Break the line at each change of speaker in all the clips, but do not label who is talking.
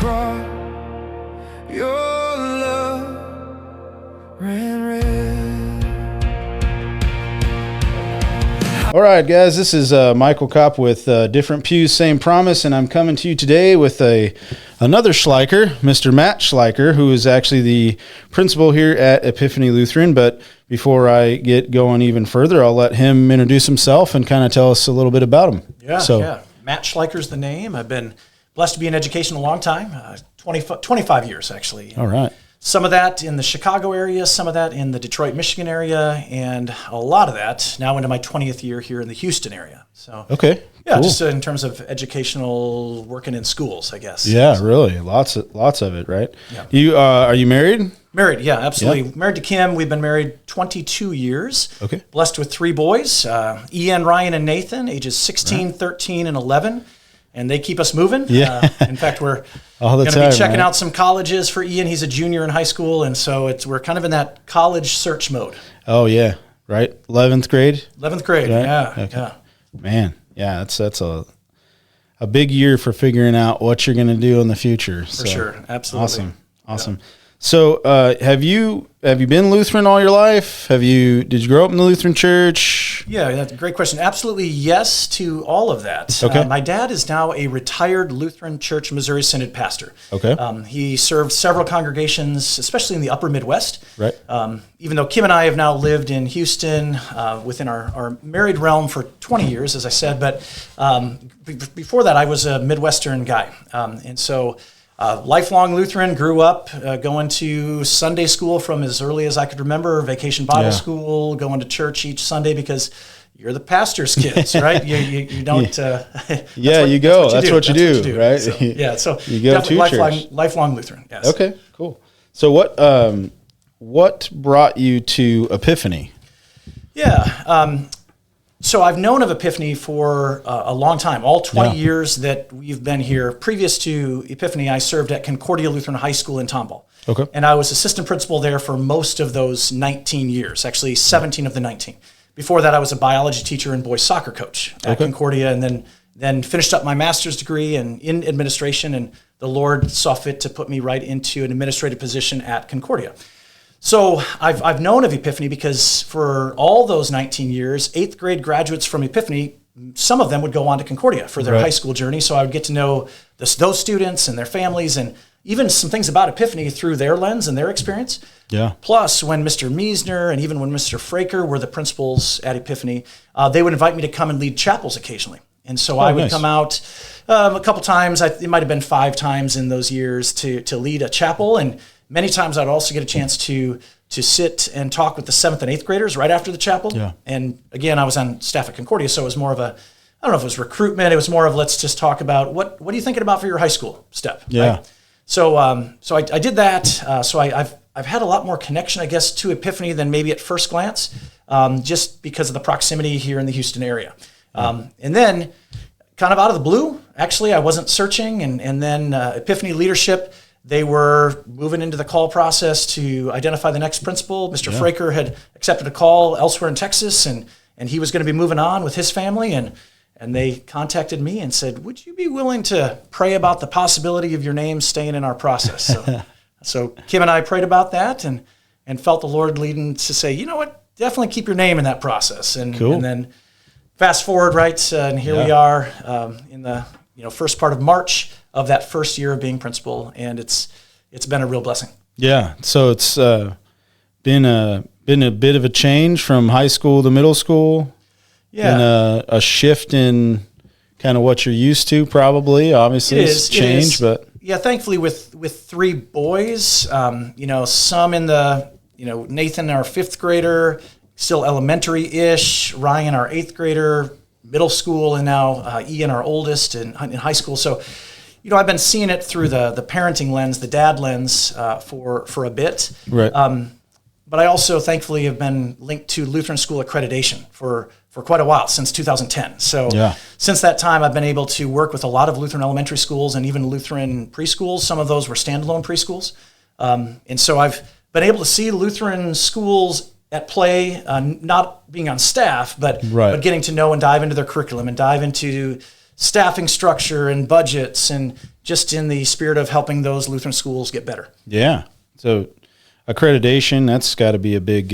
brought your love ran red.
All right, guys, this is Michael Coop with Different Pews, Same Promise, and I'm coming to you today with another Schleicher, Mr. Matt Schleicher, who is actually the principal here at Epiphany Lutheran. But before I get going even further, I'll let him introduce himself and kind of tell us a little bit about him.
Yeah. Matt Schleicher's the name. I've been blessed to be in education a long time, 25 years, actually.
All right.
Some of that in the Chicago area, some of that in the Detroit, Michigan area, and a lot of that now into my 20th year here in the Houston area. So
Okay.
yeah,
Cool.
just in terms of educational working in schools, I guess.
Yeah, really. Lots of it, right?
Yeah.
You are you married?
Married, yeah, absolutely.
Yeah.
Married to Kim. We've been married 22 years.
Okay.
Blessed with 3 boys, Ian, Ryan, and Nathan, ages 16, 13, and 11. And they keep us moving.
Yeah.
In fact, we're
All the
going to
time,
be checking
right?
out some colleges for Ian. He's a junior in high school, and so we're kind of in that college search mode.
Oh, yeah, right? 11th grade?
11th grade,
Right?
yeah,
Okay.
yeah.
Man, yeah, that's a big year for figuring out what you're going to do in the future.
For sure, absolutely.
Awesome. So, have you been Lutheran all your life? Did you grow up in the Lutheran church?
Yeah, that's a great question. Absolutely yes to all of that.
Okay.
My dad is now a retired Lutheran Church Missouri Synod pastor.
Okay.
He served several congregations, especially in the upper Midwest.
Right.
Even though Kim and I have now lived in Houston within our married realm for 20 years, as I said, but before that I was a Midwestern guy. And so lifelong Lutheran, grew up going to Sunday school from as early as I could remember, vacation Bible school, going to church each Sunday because you're the pastor's kids, right? You don't.
You go. That's what you do, right?
So, yeah, so
you go to church.
Lifelong Lutheran. Yes.
Okay, cool. So what brought you to Epiphany?
Yeah. So I've known of Epiphany for a long time, all 20 years that we've been here. Previous to Epiphany, I served at Concordia Lutheran High School in Tomball.
Okay.
And I was assistant principal there for most of those 19 years, actually 17 of the 19. Before that, I was a biology teacher and boys soccer coach at Concordia, and then finished up my master's degree in administration, and the Lord saw fit to put me right into an administrative position at Concordia. So I've known of Epiphany because for all those 19 years, 8th grade graduates from Epiphany, some of them would go on to Concordia for their high school journey. So I would get to know those students and their families and even some things about Epiphany through their lens and their experience. Yeah. Plus, when Mr. Miesner and even when Mr. Fraker were the principals at Epiphany, they would invite me to come and lead chapels occasionally. And so I would come out a couple times. It might have been 5 times in those years to lead a chapel, and many times I'd also get a chance to sit and talk with the 7th and 8th graders right after the chapel. Yeah. And again, I was on staff at Concordia, so it was more of I don't know if it was recruitment. It was more of let's just talk about what are you thinking about for your high school step. Yeah. Right? So I did that. So I've had a lot more connection, I guess, to Epiphany than maybe at first glance, just because of the proximity here in the Houston area. And then kind of out of the blue, actually, I wasn't searching, and then Epiphany leadership, they were moving into the call process to identify the next principal. Mr. Fraker had accepted a call elsewhere in Texas, and he was going to be moving on with his family, and they contacted me and said, would you be willing to pray about the possibility of your name staying in our process? So Kim and I prayed about that and felt the Lord leading to say, you know what, definitely keep your name in that process. And then fast forward, right, and here we are in the first part of March of that first year of being principal, and it's been a real blessing. Yeah,
so it's been a bit of a change from high school to middle school. Yeah, been a shift in kind of what you're used to, probably. Obviously, it's change, but
yeah, thankfully with 3 boys, some in the Nathan, our 5th grader, still elementary-ish, Ryan, our 8th grader, middle school, and now Ian, our oldest, in high school. So, I've been seeing it through the parenting lens, the dad lens, for a bit. Right. But I also, thankfully, have been linked to Lutheran School Accreditation for quite a while, since 2010. So since that time, I've been able to work with a lot of Lutheran elementary schools and even Lutheran preschools. Some of those were standalone preschools. And so I've been able to see Lutheran schools at play, not being on staff, but getting to know and dive into their curriculum and dive into staffing structure and budgets, and just in the spirit of helping those Lutheran schools get better.
Yeah. So accreditation, that's got to be a big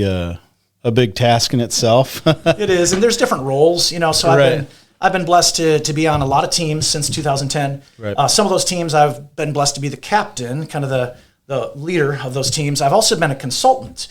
task in itself.
It is, and there's different roles, so I've been blessed to be on a lot of teams since 2010.
Right.
Some of those teams I've been blessed to be the captain, kind of the leader of those teams. I've also been a consultant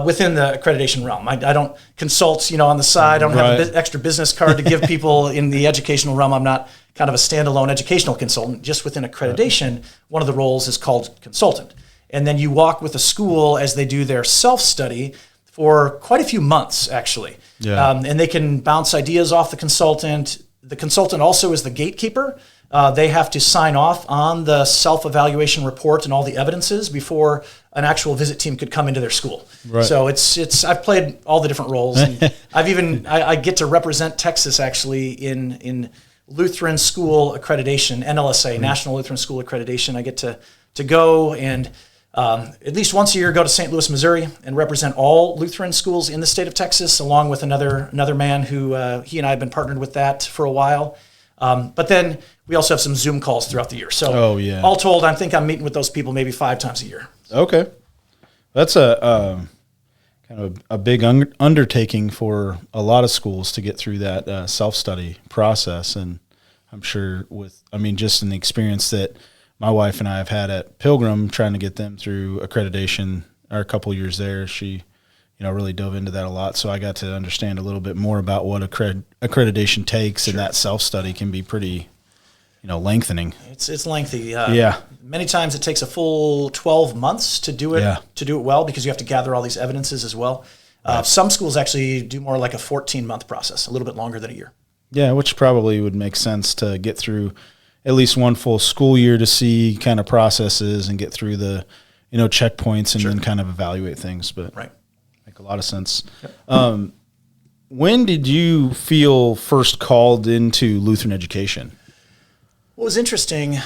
within the accreditation realm. I don't consult, on the side. I don't have an extra business card to give people in the educational realm. I'm not kind of a standalone educational consultant. Just within accreditation, one of the roles is called consultant. And then you walk with a school as they do their self-study for quite a few months, actually.
Yeah.
And they can bounce ideas off the consultant. The consultant also is the gatekeeper. They have to sign off on the self-evaluation report and all the evidences before an actual visit team could come into their school.
Right.
So I've played all the different roles. And I get to represent Texas actually in Lutheran School Accreditation, NLSA, National Lutheran School Accreditation. I get to go and at least once a year go to St. Louis, Missouri, and represent all Lutheran schools in the state of Texas, along with another man who he and I have been partnered with that for a while. But then we also have some Zoom calls throughout the year. So all told, I think I'm meeting with those people maybe 5 times a year.
Okay. That's a kind of a big undertaking for a lot of schools to get through that self-study process. And I'm sure just in the experience that my wife and I have had at Pilgrim, trying to get them through accreditation our couple years there, she really dove into that a lot. So I got to understand a little bit more about what accreditation takes, and that self-study can be pretty, lengthening.
It's lengthy.
Yeah.
Many times it takes a full 12 months to do it well, because you have to gather all these evidences as well. Some schools actually do more like a 14-month process, a little bit longer than a year.
Yeah, which probably would make sense to get through at least one full school year to see kind of processes and get through the, checkpoints and then kind of evaluate things. But make a lot of sense. Yep. When did you feel first called into Lutheran education?
Well, it was interesting.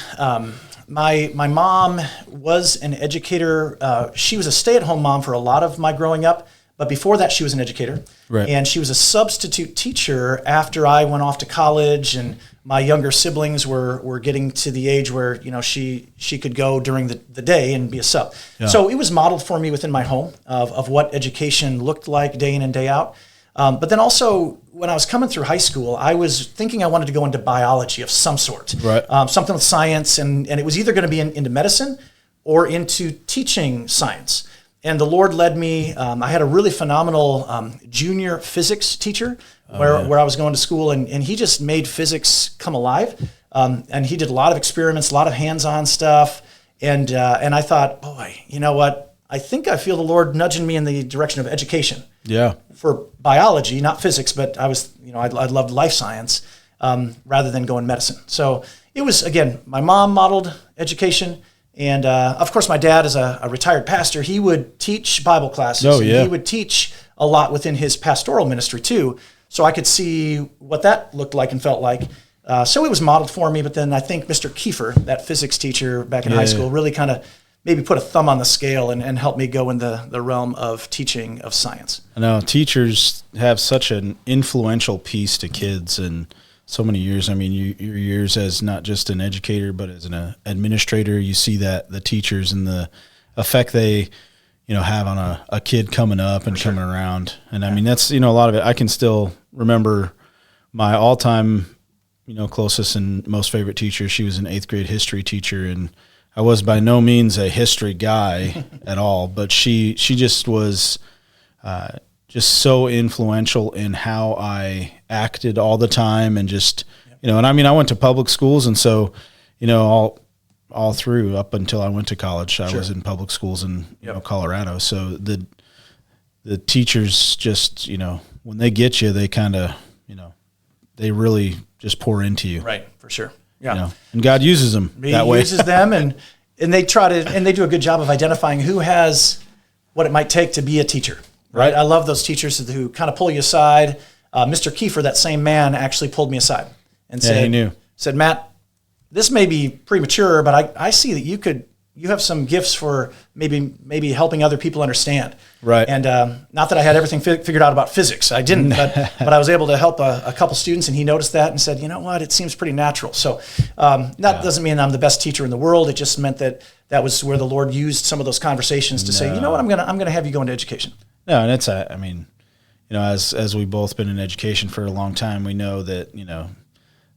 My mom was an educator. She was a stay-at-home mom for a lot of my growing up, but before that she was an educator. Right. And she was a substitute teacher after I went off to college, and my younger siblings were getting to the age where, she could go during the day and be a sub. Yeah. So it was modeled for me within my home of what education looked like day in and day out. But then also, when I was coming through high school, I was thinking I wanted to go into biology of some sort, right. Something with science, and it was either going to be into medicine or into teaching science. And the Lord led me. I had a really phenomenal junior physics teacher where I was going to school, and he just made physics come alive. And he did a lot of experiments, a lot of hands-on stuff. And I thought, boy, you know what? I think I feel the Lord nudging me in the direction of education. Yeah. For biology, not physics, but I was, I loved life science rather than going medicine. So it was, again, my mom modeled education. And, of course, my dad is a retired pastor. He would teach Bible classes. Oh, yeah. And he would teach a lot within his pastoral ministry, too. So I could see what that looked like and felt like. So it was modeled for me. But then I think Mr. Kiefer, that physics teacher back in high school, really kind of maybe put a thumb on the scale and helped me go in the realm of teaching of science. I know teachers have such an influential piece to kids and so many years. I mean, your years as not just an educator, but as an administrator, you see that the teachers and the effect they, have on a kid coming up and coming around. And I mean, that's, a lot of it. I can still remember my all-time, closest and most favorite teacher. She was an 8th grade history teacher, and I was by no means a history guy at all, but she just was just so influential in how I acted all the time, and just, and I mean, I went to public schools, and so, all through up until I went to college, I was in public schools in Colorado. So the teachers just, when they get you, they kind of, they really just pour into you. Right, for sure. Yeah. And God uses them that way. He uses them, and they they do a good job of identifying who has what it might take to be a teacher. Right. I love those teachers who kind of pull you aside. Mr. Kiefer, that same man, actually pulled me aside and said, Matt, this may be premature, but I see that you could you have some gifts for maybe helping other people understand.
Right.
And not that I had everything figured out about physics. I didn't, but I was able to help a couple students, and he noticed that and said, you know what, it seems pretty natural. So that doesn't mean I'm the best teacher in the world. It just meant that was where the Lord used some of those conversations to say, you know what, I'm gonna have you go into education.
No, and it's I mean, you know, as we've both been in education for a long time, we know that, you know,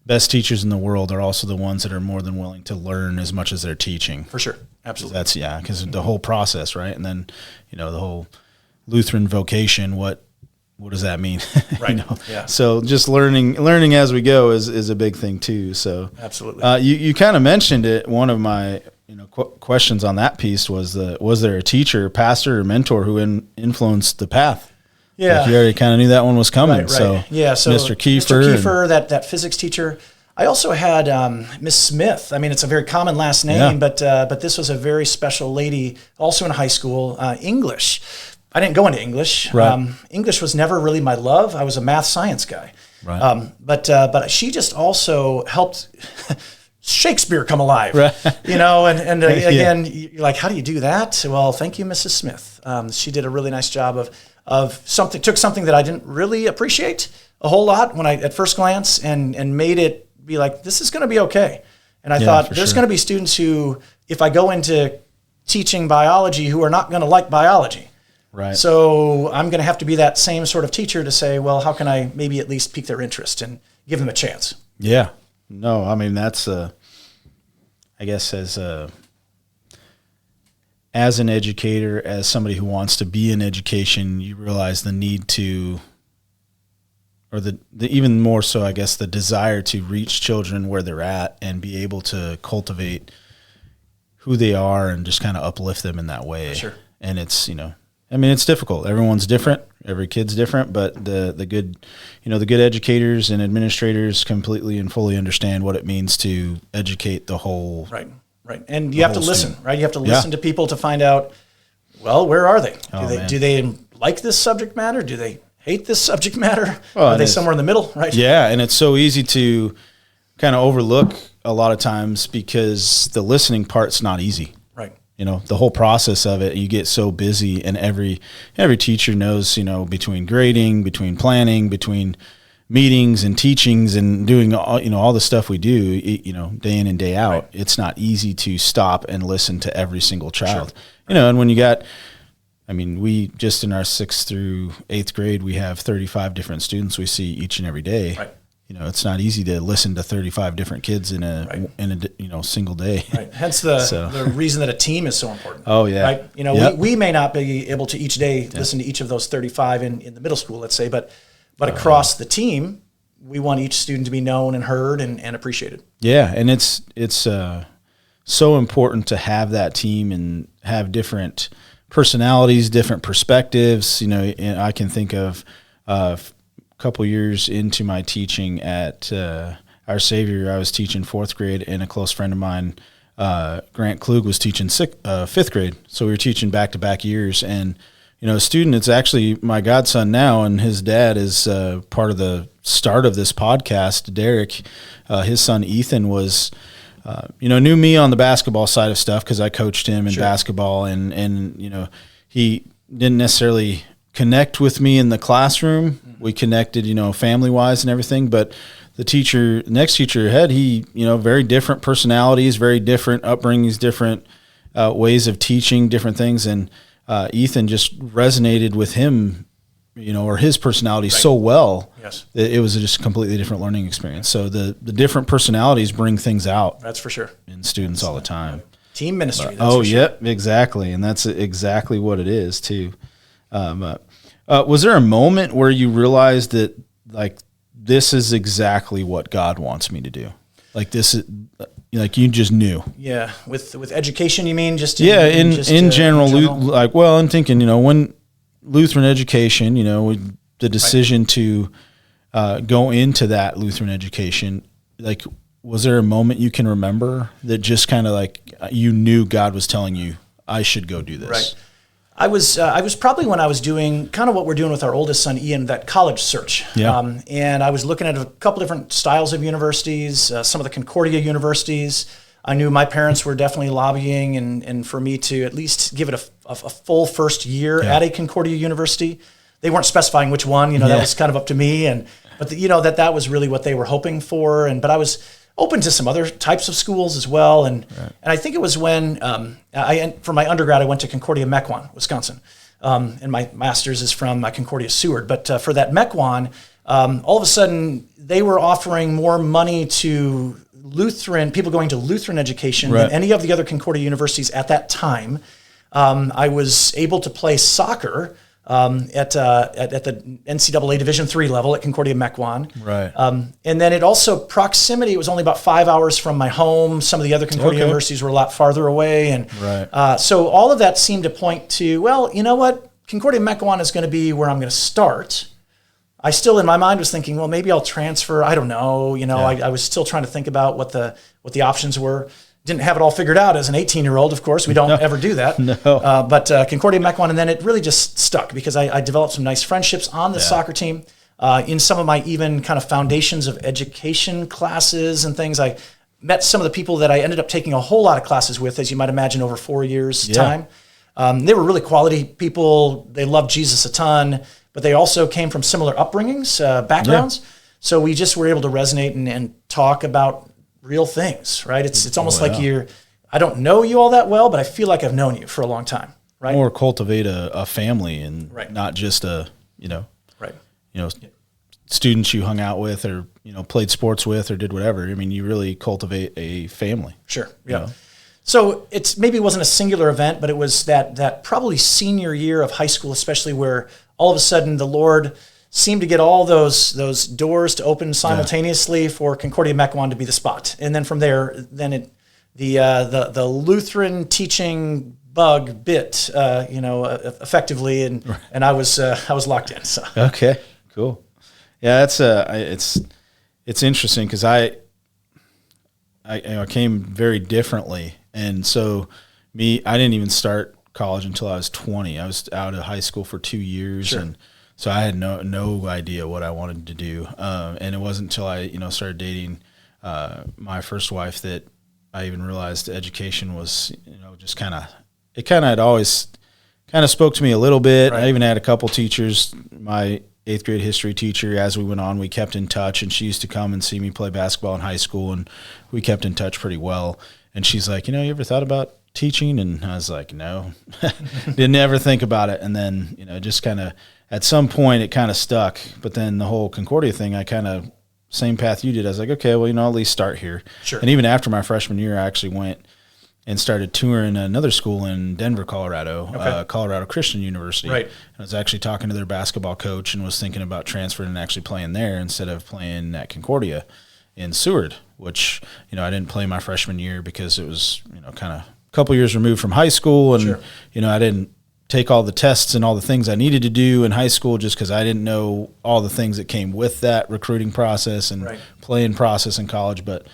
best teachers in the world are also the ones that are more than willing to learn as much as they're teaching.
For sure. Absolutely.
Because the whole process, right? And then, you know, the whole Lutheran vocation, what does that mean?
Right.
You know?
Yeah.
So just learning as we go is a big thing too. So
absolutely.
You kind of mentioned it. One of my, you know, questions on that piece was there a teacher, pastor, or mentor who influenced the path?
Yeah.
Like you already kind of knew that one was coming.
Right.
So
Mr. Kiefer, that physics teacher. I also had Miss Smith. I mean, it's a very common last name, but this was a very special lady, also in high school. English. I didn't go into English.
Right.
English was never really my love. I was a math science guy.
Right.
But she just also helped Shakespeare come alive.
Right.
You know, and again, you're like, how do you do that? Well, thank you, Mrs. Smith. She did a really nice job of took something that I didn't really appreciate a whole lot when at first glance and made it be like, this is going to be okay. And I thought there's going to be students who, if I go into teaching biology, who are not going to like biology.
Right.
So I'm going to have to be that same sort of teacher to say, well, how can I maybe at least pique their interest and give them a chance?
Yeah. No, I mean, that's I guess as an educator, as somebody who wants to be in education, you realize the need to, or the even more so, I guess, the desire to reach children where they're at and be able to cultivate who they are and just kind of uplift them in that way.
Sure.
And it's, you know, I mean, it's difficult. Everyone's different. Every kid's different, but the good, you know, the good educators and administrators completely and fully understand what it means to educate the whole.
Right. Right. And you have to listen, right? You have to listen to people to find out, well, where are they? Do they like this subject matter? Do they hate this subject matter? Are they somewhere in the middle, right?
Yeah, and it's so easy to kind of overlook a lot of times because the listening part's not easy.
Right.
You know, the whole process of it, you get so busy, and every teacher knows, you know, between grading, between planning, between meetings and teachings and doing all, you know, all the stuff we do, you know, day in and day out, right. It's not easy to stop and listen to every single child. Sure. You know, and when you got, I mean, we just in our 6th through 8th grade, we have 35 different students we see each and every day.
Right.
You know, it's not easy to listen to 35 different kids in a you know, single day.
Right. Hence the reason that a team is so important.
Oh yeah.
Right. You know, we may not be able to each day listen to each of those 35 in the middle school, let's say, but across the team, we want each student to be known and heard and appreciated. Yeah,
and it's so important to have that team and have different personalities, different perspectives. You know, and I can think of a couple years into my teaching at Our Savior, I was teaching 4th grade, and a close friend of mine, Grant Klug, was teaching 5th grade. So we were teaching back-to-back years, and you know, a student, it's actually my godson now, and his dad is part of the start of this podcast, Derek. His son, Ethan, was, you know, knew me on the basketball side of stuff because I coached him in basketball, and, you know, he didn't necessarily connect with me in the classroom. Mm-hmm. We connected, you know, family-wise and everything, but the next teacher had, he, you know, very different personalities, very different upbringings, different ways of teaching, different things, and Ethan just resonated with him, you know, or his personality so well.
Yes.
It was just a completely different learning experience. So the different personalities bring things out.
That's for sure.
In students all the time.
Team ministry.
Yep, exactly. And that's exactly what it is too. Was there a moment where you realized that, like, this is exactly what God wants me to do? Like, this is, like, you just knew.
Yeah. With education, you mean?
In general, like, well, I'm thinking, you know, when Lutheran education, you know, the decision to go into that Lutheran education, like, was there a moment you can remember that just kind of like you knew God was telling you, I should go do this?
Right. I was probably when I was doing kind of what we're doing with our oldest son, Ian, that college search.
Yeah.
And I was looking at a couple different styles of universities, some of the Concordia universities. I knew my parents were definitely lobbying and for me to at least give it a full first year at a Concordia University. They weren't specifying which one, that was kind of up to me. But that was really what they were hoping for. But I was open to some other types of schools as well. And I think it was when for my undergrad, I went to Concordia Mequon, Wisconsin. And my master's is from Concordia Seward. But for that Mequon, all of a sudden they were offering more money to people going to Lutheran education than any of the other Concordia universities at that time. I was able to play soccer at the NCAA Division III level at Concordia Mequon.
Right.
And then proximity, it was only about 5 hours from my home. Some of the other Concordia universities were a lot farther away. And so all of that seemed to point to, well, you know what? Concordia Mequon is going to be where I'm going to start. I still, in my mind, was thinking, well, maybe I'll transfer. I don't know. I was still trying to think about what the options were. Didn't have it all figured out as an 18-year-old, of course. We don't ever do that.
No.
But Concordia Mequon, and then it really just stuck because I developed some nice friendships on the soccer team. In some of my even kind of foundations of education classes and things, I met some of the people that I ended up taking a whole lot of classes with, as you might imagine, over 4 years' time. They were really quality people. They loved Jesus a ton, but they also came from similar upbringings, backgrounds. Yeah. So we just were able to resonate and talk about real things, right? It's almost like I don't know you all that well, but I feel like I've known you for a long time, right?
More cultivate a family and not just students you hung out with or, played sports with or did whatever. I mean, you really cultivate a family.
Sure. Yeah. So maybe it wasn't a singular event, but it was that probably senior year of high school, especially where all of a sudden the Lord seemed to get all those doors to open simultaneously for Concordia Mequon to be the spot. And then from there, the Lutheran teaching bug bit, effectively, and I was locked in. So.
Okay, cool. Yeah, it's interesting because I came very differently, and so I didn't even start college until I was 20. I was out of high school for 2 years, and so I had no idea what I wanted to do. And it wasn't until I started dating my first wife that I even realized education was just had always spoke to me a little bit. Right. I even had a couple teachers. My 8th grade history teacher, as we went on, we kept in touch, and she used to come and see me play basketball in high school, and we kept in touch pretty well. And she's like, you ever thought about teaching? And I was like, no, didn't ever think about it. And then, just kind of at some point it kind of stuck. But then the whole Concordia thing, I kind of same path you did. I was like, okay, well, at least start here. Sure. And even after my freshman year, I actually went and started touring another school in Denver, Colorado, Colorado Christian University. Right. I was actually talking to their basketball coach and was thinking about transferring and actually playing there instead of playing at Concordia in Seward, which, I didn't play my freshman year because it was, kind of a couple years removed from high school. And, I didn't take all the tests and all the things I needed to do in high school just because I didn't know all the things that came with that recruiting process and playing process in college. But,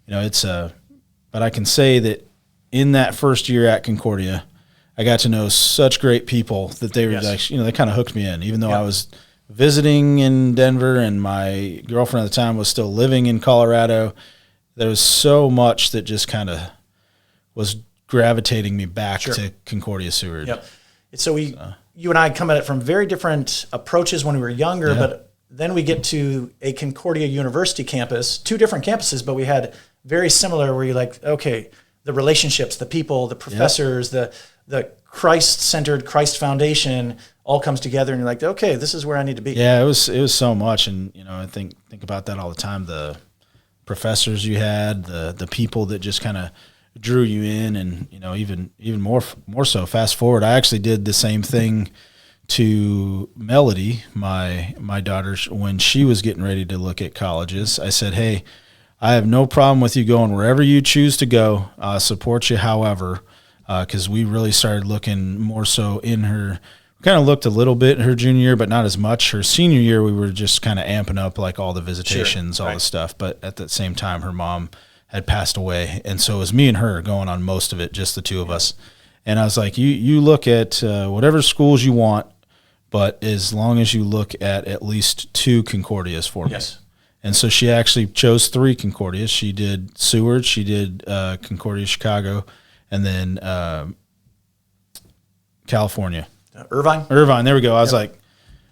but I can say that in that first year at Concordia, I got to know such great people that they were they kind of hooked me in, even though I was visiting in Denver and my girlfriend at the time was still living in Colorado. There was so much that just kind of was gravitating me back to Concordia Seward.
Yep. So you and I come at it from very different approaches when we were younger, but then we get to a Concordia University campus, 2 different campuses, but we had very similar where you're like, okay, the relationships, the people, the professors, the Christ-centered Christ Foundation all comes together, and you're like, okay, this is where I need to be.
Yeah, it was so much, and I think about that all the time. The professors you had, the people that just kind of drew you in, and even more so. Fast forward, I actually did the same thing to Melody, my daughter, when she was getting ready to look at colleges. I said, hey, I have no problem with you going wherever you choose to go. Support you, however, because we really started looking more so in her. We kind of looked a little bit in her junior year, but not as much. Her senior year, we were just kind of amping up like all the visitations, all the stuff. But at the same time, her mom had passed away, and so it was me and her going on most of it, just the two of us. And I was like, you look at whatever schools you want, but as long as you look at least 2 Concordias for me. Yes. And so she actually chose 3 Concordias. She did Seward, she did Concordia Chicago, and then California.
Irvine.
There we go. I was like,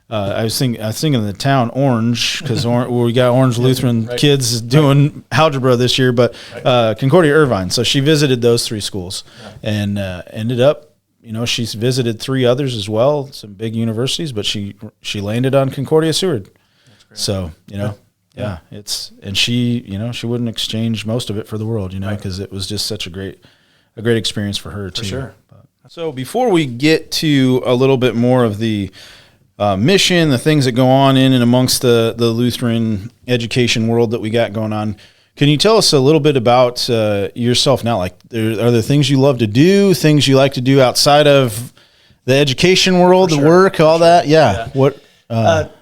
I was thinking of the town Orange, because we got Orange Lutheran kids doing algebra this year, but Concordia Irvine. So she visited those 3 schools, and ended up, she's visited 3 others as well, some big universities, but she landed on Concordia Seward. So and she wouldn't exchange most of it for the world, because it was just such a great experience for her too.
For sure.
So before we get to a little bit more of the mission, the things that go on in and amongst the Lutheran education world that we got going on, can you tell us a little bit about yourself now? Like, are there things you love to do, things you like to do outside of the education world, the work, all that? Yeah. What?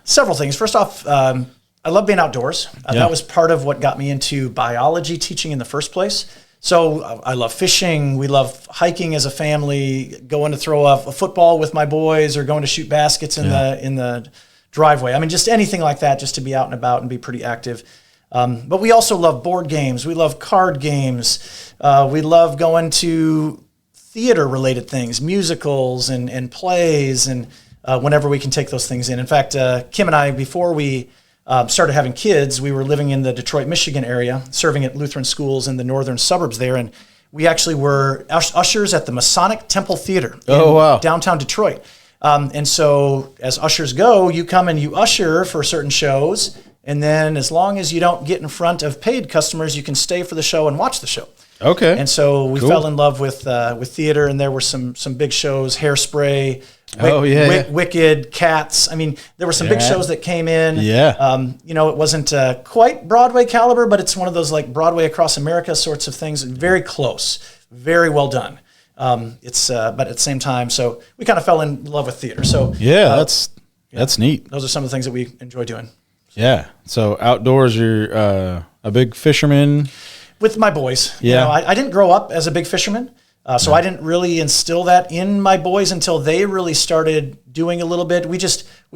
Several things. First off, I love being outdoors. That was part of what got me into biology teaching in the first place. So I love fishing. We love hiking as a family, going to throw a football with my boys, or going to shoot baskets in the driveway. I mean, just anything like that, just to be out and about and be pretty active. But we also love board games. We love card games. We love going to theater-related things, musicals and plays, and whenever we can take those things in. In fact, Kim and I, before we started having kids, we were living in the Detroit, Michigan area, serving at Lutheran schools in the northern suburbs there, and we actually were ushers at the Masonic Temple Theater in downtown Detroit. And so as ushers go, you come and you usher for certain shows, and then as long as you don't get in front of paid customers, you can stay for the show and watch the show.
Okay.
And so we fell in love with theater, and there were some big shows, Hairspray, Wicked, Cats. I mean, there were some big shows that came in. Yeah. It wasn't quite Broadway caliber, but it's one of those like Broadway across America sorts of things. Very close, very well done. But at the same time, so we kind of fell in love with theater. So
that's neat.
Those are some of the things that we enjoy doing.
Yeah. So outdoors, you're a big fisherman.
With my boys. Yeah. I didn't grow up as a big fisherman. So I didn't really instill that in my boys until they really started doing a little bit. We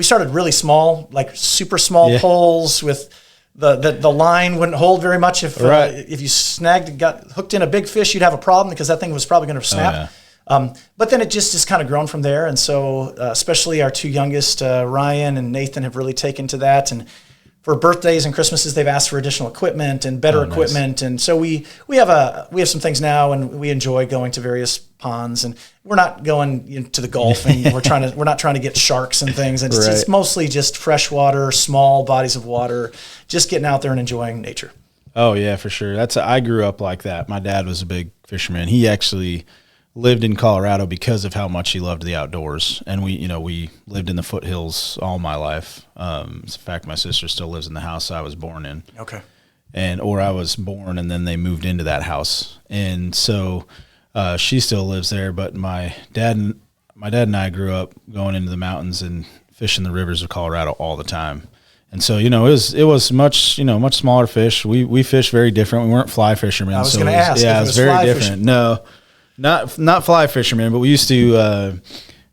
started really small, like super small poles with the line wouldn't hold very much. If you got hooked in a big fish, you'd have a problem because that thing was probably going to snap. But then it just kind of grown from there. And so especially our 2 youngest, Ryan and Nathan, have really taken to that. And for birthdays and Christmases, they've asked for additional equipment and better equipment. And so we have some things now, and we enjoy going to various ponds, and we're not going to the Gulf, and we're not trying to get sharks and things. And it's mostly just freshwater, small bodies of water, just getting out there and enjoying nature.
Oh yeah, for sure. I grew up like that. My dad was a big fisherman. He actually lived in Colorado because of how much he loved the outdoors. And we lived in the foothills all my life. In fact, my sister still lives in the house I was born in.
Okay.
Or I was born and then they moved into that house. And so she still lives there, but my dad and I grew up going into the mountains and fishing the rivers of Colorado all the time. And so, it was much smaller fish. We fished very different. We weren't fly fishermen.
I was going to ask.
Yeah, it was very different. Fishing. No. Not fly fishermen, but we used to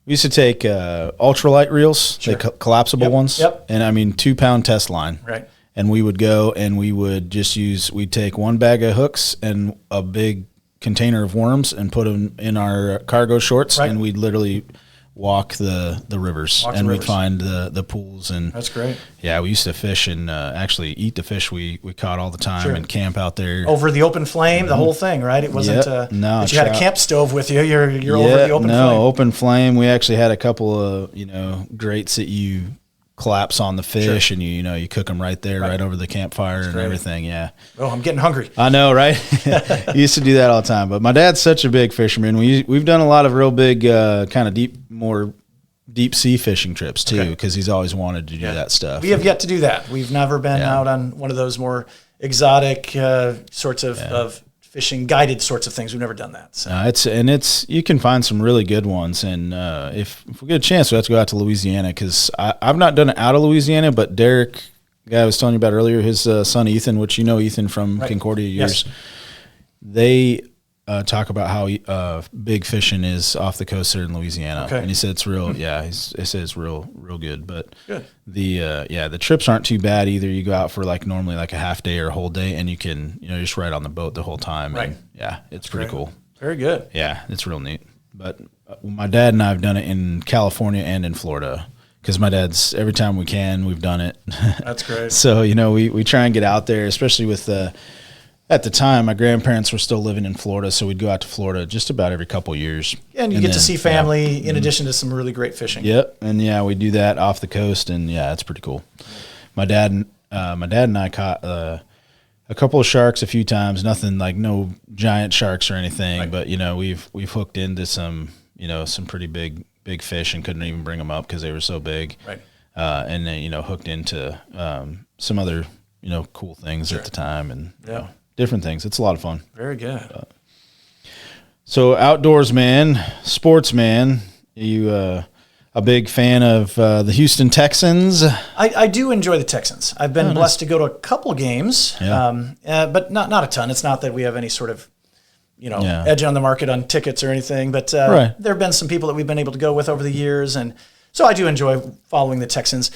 take ultralight reels, collapsible ones, and 2-pound test line.
Right.
And we would go and we would we'd take 1 bag of hooks and a big container of worms and put them in our cargo shorts, and we'd literally walk the rivers, we'd find the pools. And
that's great.
Yeah, we used to fish and actually eat the fish we caught all the time and camp out there
over the open flame, the whole thing, right? It wasn't that you had a camp stove with you. You're over the open flame.
No, open flame. We actually had a couple of grates that you collapse on the fish, and you cook them right there, right over the campfire and everything. Yeah.
Oh, I'm getting hungry.
I know, right? Used to do that all the time. But my dad's such a big fisherman. We've done a lot of real big, kind of more deep sea fishing trips too, because he's always wanted to do that stuff.
We have yet to do that. We've never been out on one of those more exotic sorts of fishing, guided sorts of things. We've never done that.
So. You can find some really good ones. And if we get a chance, we have to go out to Louisiana, because I've not done it out of Louisiana, but Derek, the guy I was telling you about earlier, his son Ethan, which Ethan from Concordia years, talk about how big fishing is off the coast there in Louisiana, and he said it's real. Yeah, he said it's real good. But
good.
The trips aren't too bad either. You go out for like normally like a half day or a whole day, and you can just ride on the boat the whole time.
Right.
And yeah, it's pretty cool.
Very good.
Yeah, it's real neat. But my dad and I have done it in California and in Florida. Because my dad's, every time we can, we've done it.
That's great.
So, we try and get out there, especially with at the time, my grandparents were still living in Florida, so we'd go out to Florida just about every couple years.
And you get to see family in addition to some really great fishing.
Yep, and we do that off the coast, and it's pretty cool. My dad and I caught a couple of sharks a few times. Nothing like no giant sharks or anything, right. But we've hooked into some some pretty big fish and couldn't even bring them up because they were so big.
Right.
And then, hooked into some other, cool things at the time and different things. It's a lot of fun.
Very good.
So outdoors man, sports man, you a big fan of the Houston Texans?
I do enjoy the Texans. I've been blessed to go to a couple games, but not a ton. It's not that we have any sort of edge on the market on tickets or anything, but there have been some people that we've been able to go with over the years, and so I do enjoy following the Texans.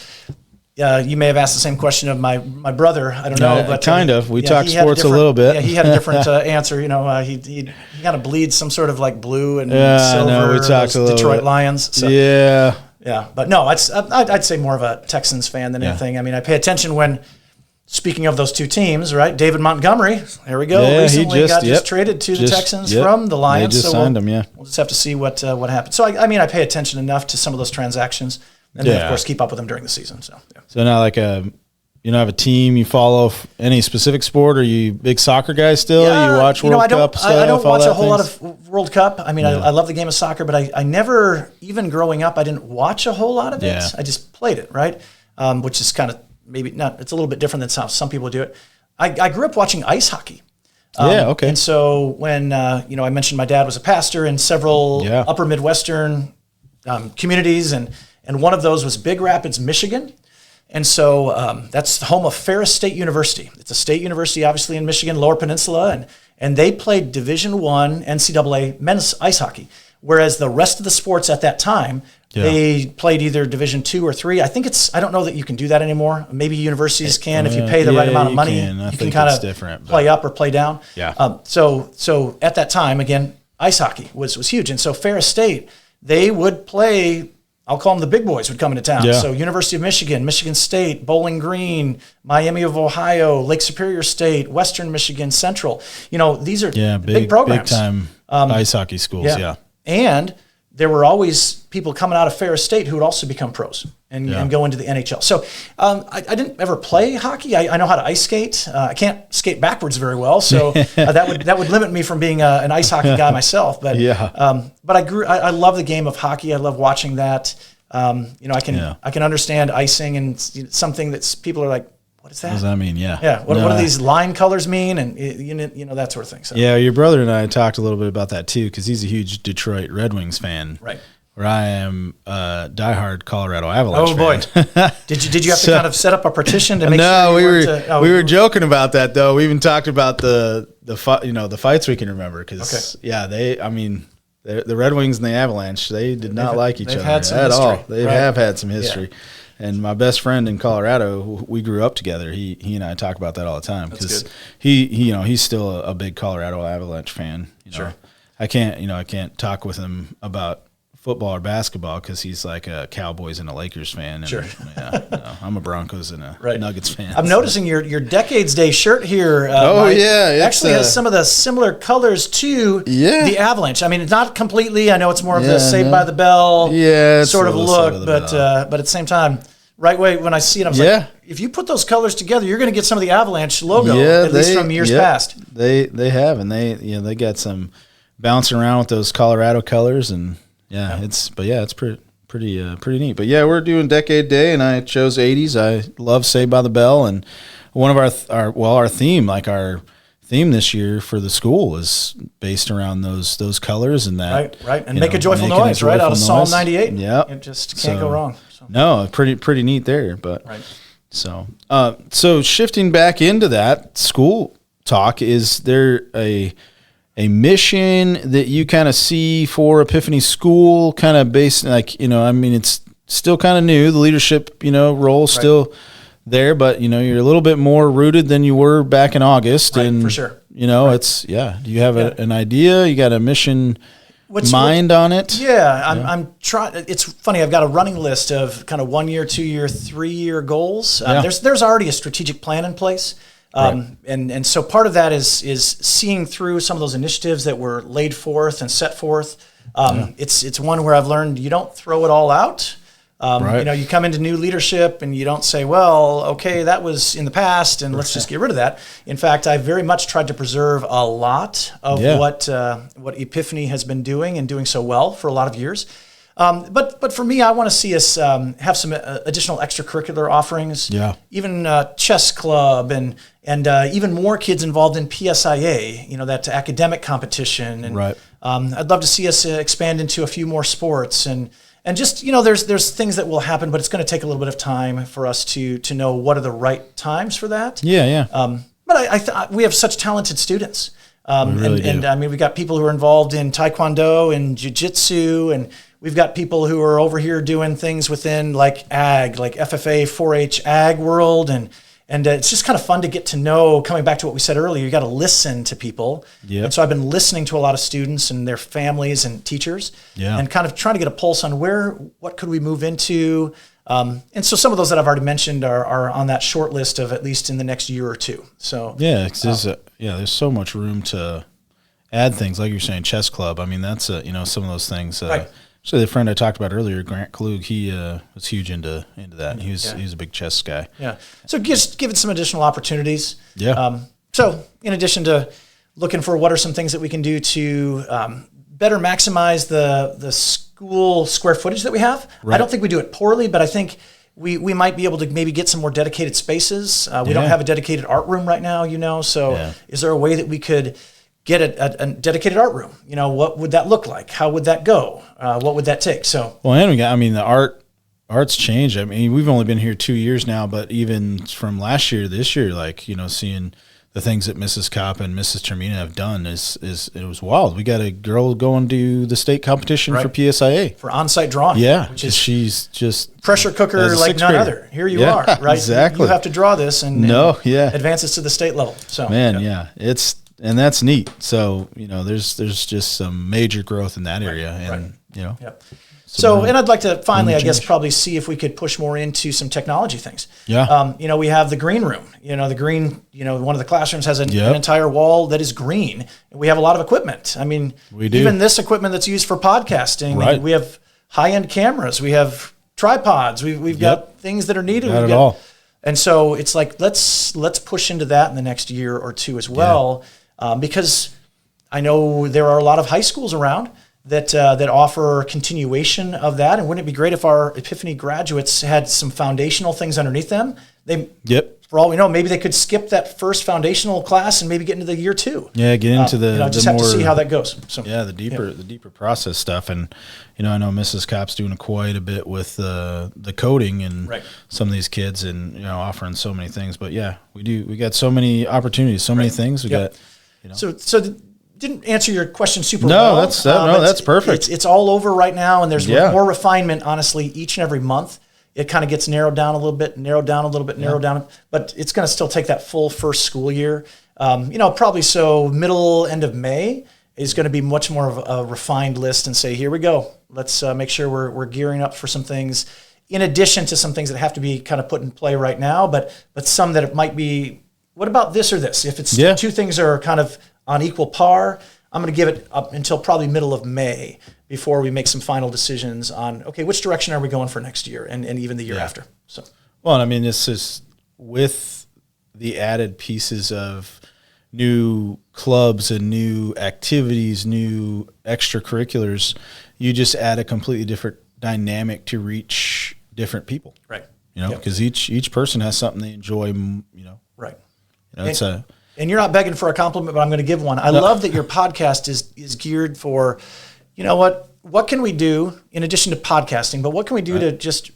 You may have asked the same question of my brother. I don't know, but
kind of. We talked sports a little bit.
Yeah, he had a different answer. He kind of bleeds some sort of like blue and silver.
No, we talked a little
Detroit
bit.
Lions. So. Yeah, but no, I'd say more of a Texans fan than anything. I mean, I pay attention when. Speaking of those two teams, right? David Montgomery, there we go.
Yeah,
recently got traded to the Texans from the Lions.
They just signed him,
We'll just have to see what happens. So, I pay attention enough to some of those transactions, and then, of course, keep up with them during the season. So
now, like have a team you follow any specific sport? Are you a big soccer guy still? You watch World Cup stuff?
I don't watch a whole lot of World Cup. I mean, I love the game of soccer, but I never, even growing up, I didn't watch a whole lot of it. I just played it, right? Which is kind of, maybe not, it's a little bit different than how some people do it. I grew up watching ice hockey. And so when, I mentioned my dad was a pastor in several upper Midwestern communities, and one of those was Big Rapids, Michigan. And so that's the home of Ferris State University. It's a state university, obviously, in Michigan, Lower Peninsula, and they played Division I NCAA men's ice hockey, whereas the rest of the sports at that time, they played either Division II or III. I don't know that you can do that anymore. Maybe universities can if you pay the right amount of money. You can kind of play up or play down.
Yeah.
So at that time, again, ice hockey was huge. And so Ferris State, they would play, I'll call them the big boys would come into town.
Yeah.
So University of Michigan, Michigan State, Bowling Green, Miami of Ohio, Lake Superior State, Western Michigan, Central. These are big programs.
Big time ice hockey schools,
And there were always people coming out of Ferris State who would also become pros and go into the NHL. So I didn't ever play hockey. I know how to ice skate. I can't skate backwards very well, so that would limit me from being an ice hockey guy myself. But I love the game of hockey. I love watching that. I can understand icing and something that's people are like, what is that?
What does that mean?
What do these line colors mean? And that sort of thing. So.
Yeah, your brother and I talked a little bit about that too, because he's a huge Detroit Red Wings fan.
Right.
Where I am a diehard Colorado Avalanche fan.
Boy. Did you have to kind of set up a petition to make sure
we were joking about that though. We even talked about the fights we can remember, because the Red Wings and the Avalanche, they did not like each other at all. They have had some history. Yeah. And my best friend in Colorado, we grew up together. He and I talk about that all the time, because he's still a big Colorado Avalanche fan.
Sure.
I can't talk with him about football or basketball, because he's like a Cowboys and a Lakers fan. And,
sure.
I'm a Broncos and a Nuggets fan.
I'm noticing your Decades Day shirt here.
Mike,
actually has some of the similar colors to the Avalanche. I mean, it's not completely. I know it's more of the Saved by the Bell sort of look, but at the same time, right way when I see it, I'm like, if you put those colors together, you're going to get some of the Avalanche logo, at least from years past.
They have, and they got some bouncing around with those Colorado colors, and it's pretty neat. But we're doing Decade Day, and I chose 80s. I love Saved by the Bell, and one of our theme, like our theme this year for the school, is based around those colors and that.
Right. And make a joyful noise, right? Out of Psalm 98. Yeah. It just can't go wrong. So.
No, pretty neat there. But so shifting back into that school talk, is there a a mission that you kind of see for Epiphany School, kind of based, like, I mean, it's still kind of new. The leadership, role still there, but, you're a little bit more rooted than you were back in August.
Right,
and,
for sure.
It's, do you have an idea? You got a mission on it?
Yeah, I'm trying. It's funny. I've got a running list of kind of 1 year, 2 year, 3 year goals. There's already a strategic plan in place. And so part of that is seeing through some of those initiatives that were laid forth and set forth. It's one where I've learned you don't throw it all out. You come into new leadership and you don't say, well, okay, that was in the past and let's just get rid of that. In fact, I very much tried to preserve a lot of what Epiphany has been doing and doing so well for a lot of years. But for me, I want to see us have some additional extracurricular offerings. Yeah. Even chess club and even more kids involved in PSIA. That academic competition. And I'd love to see us expand into a few more sports and just there's things that will happen, but it's going to take a little bit of time for us to know what are the right times for that. But we have such talented students. And I mean, we've got people who are involved in Taekwondo and Jiu-Jitsu, and we've got people who are over here doing things within like ag, like FFA, 4-H ag world. And it's just kind of fun to get to know, coming back to what we said earlier, you got to listen to people. And so I've been listening to a lot of students and their families and teachers and kind of trying to get a pulse on what could we move into. And so some of those that I've already mentioned are on that short list of at least in the next year or two. So
there's so much room to add things, like you're saying, chess club. I mean, that's some of those things. So the friend I talked about earlier, Grant Klug, he was huge into that. He's a big chess guy.
Yeah. So just give it some additional opportunities.
Yeah.
So in addition to looking for what are some things that we can do to better maximize the school square footage that we have. I don't think we do it poorly, but I think we might be able to maybe get some more dedicated spaces. We don't have a dedicated art room right now, so is there a way that we could get a dedicated art room? What would that look like? How would that go? What would that take? So,
and the art's changed. I mean, we've only been here 2 years now, but even from last year to this year, seeing the things that Mrs. Copp and Mrs. Termina have done it was wild. We got a girl going to the state competition for PSIA.
For on-site drawing.
Yeah, which is she's just
pressure cooker like none other. Here you are, right?
Exactly.
You have to draw this and advances to the state level. So
and that's neat. So, there's just some major growth in that area. And,
So, and I'd like to finally, I guess, probably see if we could push more into some technology things.
Yeah.
We have the green room. The green, one of the classrooms has an entire wall that is green. And we have a lot of equipment. I mean,
we do.
Even this equipment that's used for podcasting.
Right.
We have high-end cameras. We have tripods. We've got things that are needed.
Got it all.
And so it's like, let's push into that in the next year or two as well. Because I know there are a lot of high schools around that offer continuation of that. And wouldn't it be great if our Epiphany graduates had some foundational things underneath them? For all we know, maybe they could skip that first foundational class and maybe get into the year two.
Yeah, get into
just have to see how that goes. So
the deeper process stuff. And I know Mrs. Copp's doing quite a bit with the coding and some of these kids, and offering so many things. But we got so many opportunities, so many things. We got.
So didn't answer your question super well.
That's perfect.
It's all over right now, and there's more refinement, honestly, each and every month. It kind of gets narrowed down a little bit, narrowed down, but it's going to still take that full first school year. Probably so end of May is going to be much more of a refined list and say, here we go. Let's make sure we're gearing up for some things, in addition to some things that have to be kind of put in play right now, but some that it might be, what about this or this? If it's two things are kind of on equal par, I'm going to give it up until probably middle of May before we make some final decisions on, okay, which direction are we going for next year and even the year after. So,
well, I mean, this is with the added pieces of new clubs and new activities, new extracurriculars, you just add a completely different dynamic to reach different people.
Right.
Because each person has something they enjoy,
Right.
And
you're not begging for a compliment, but I'm going to give one. I love that your podcast is geared for, what can we do in addition to podcasting, but what can we do to just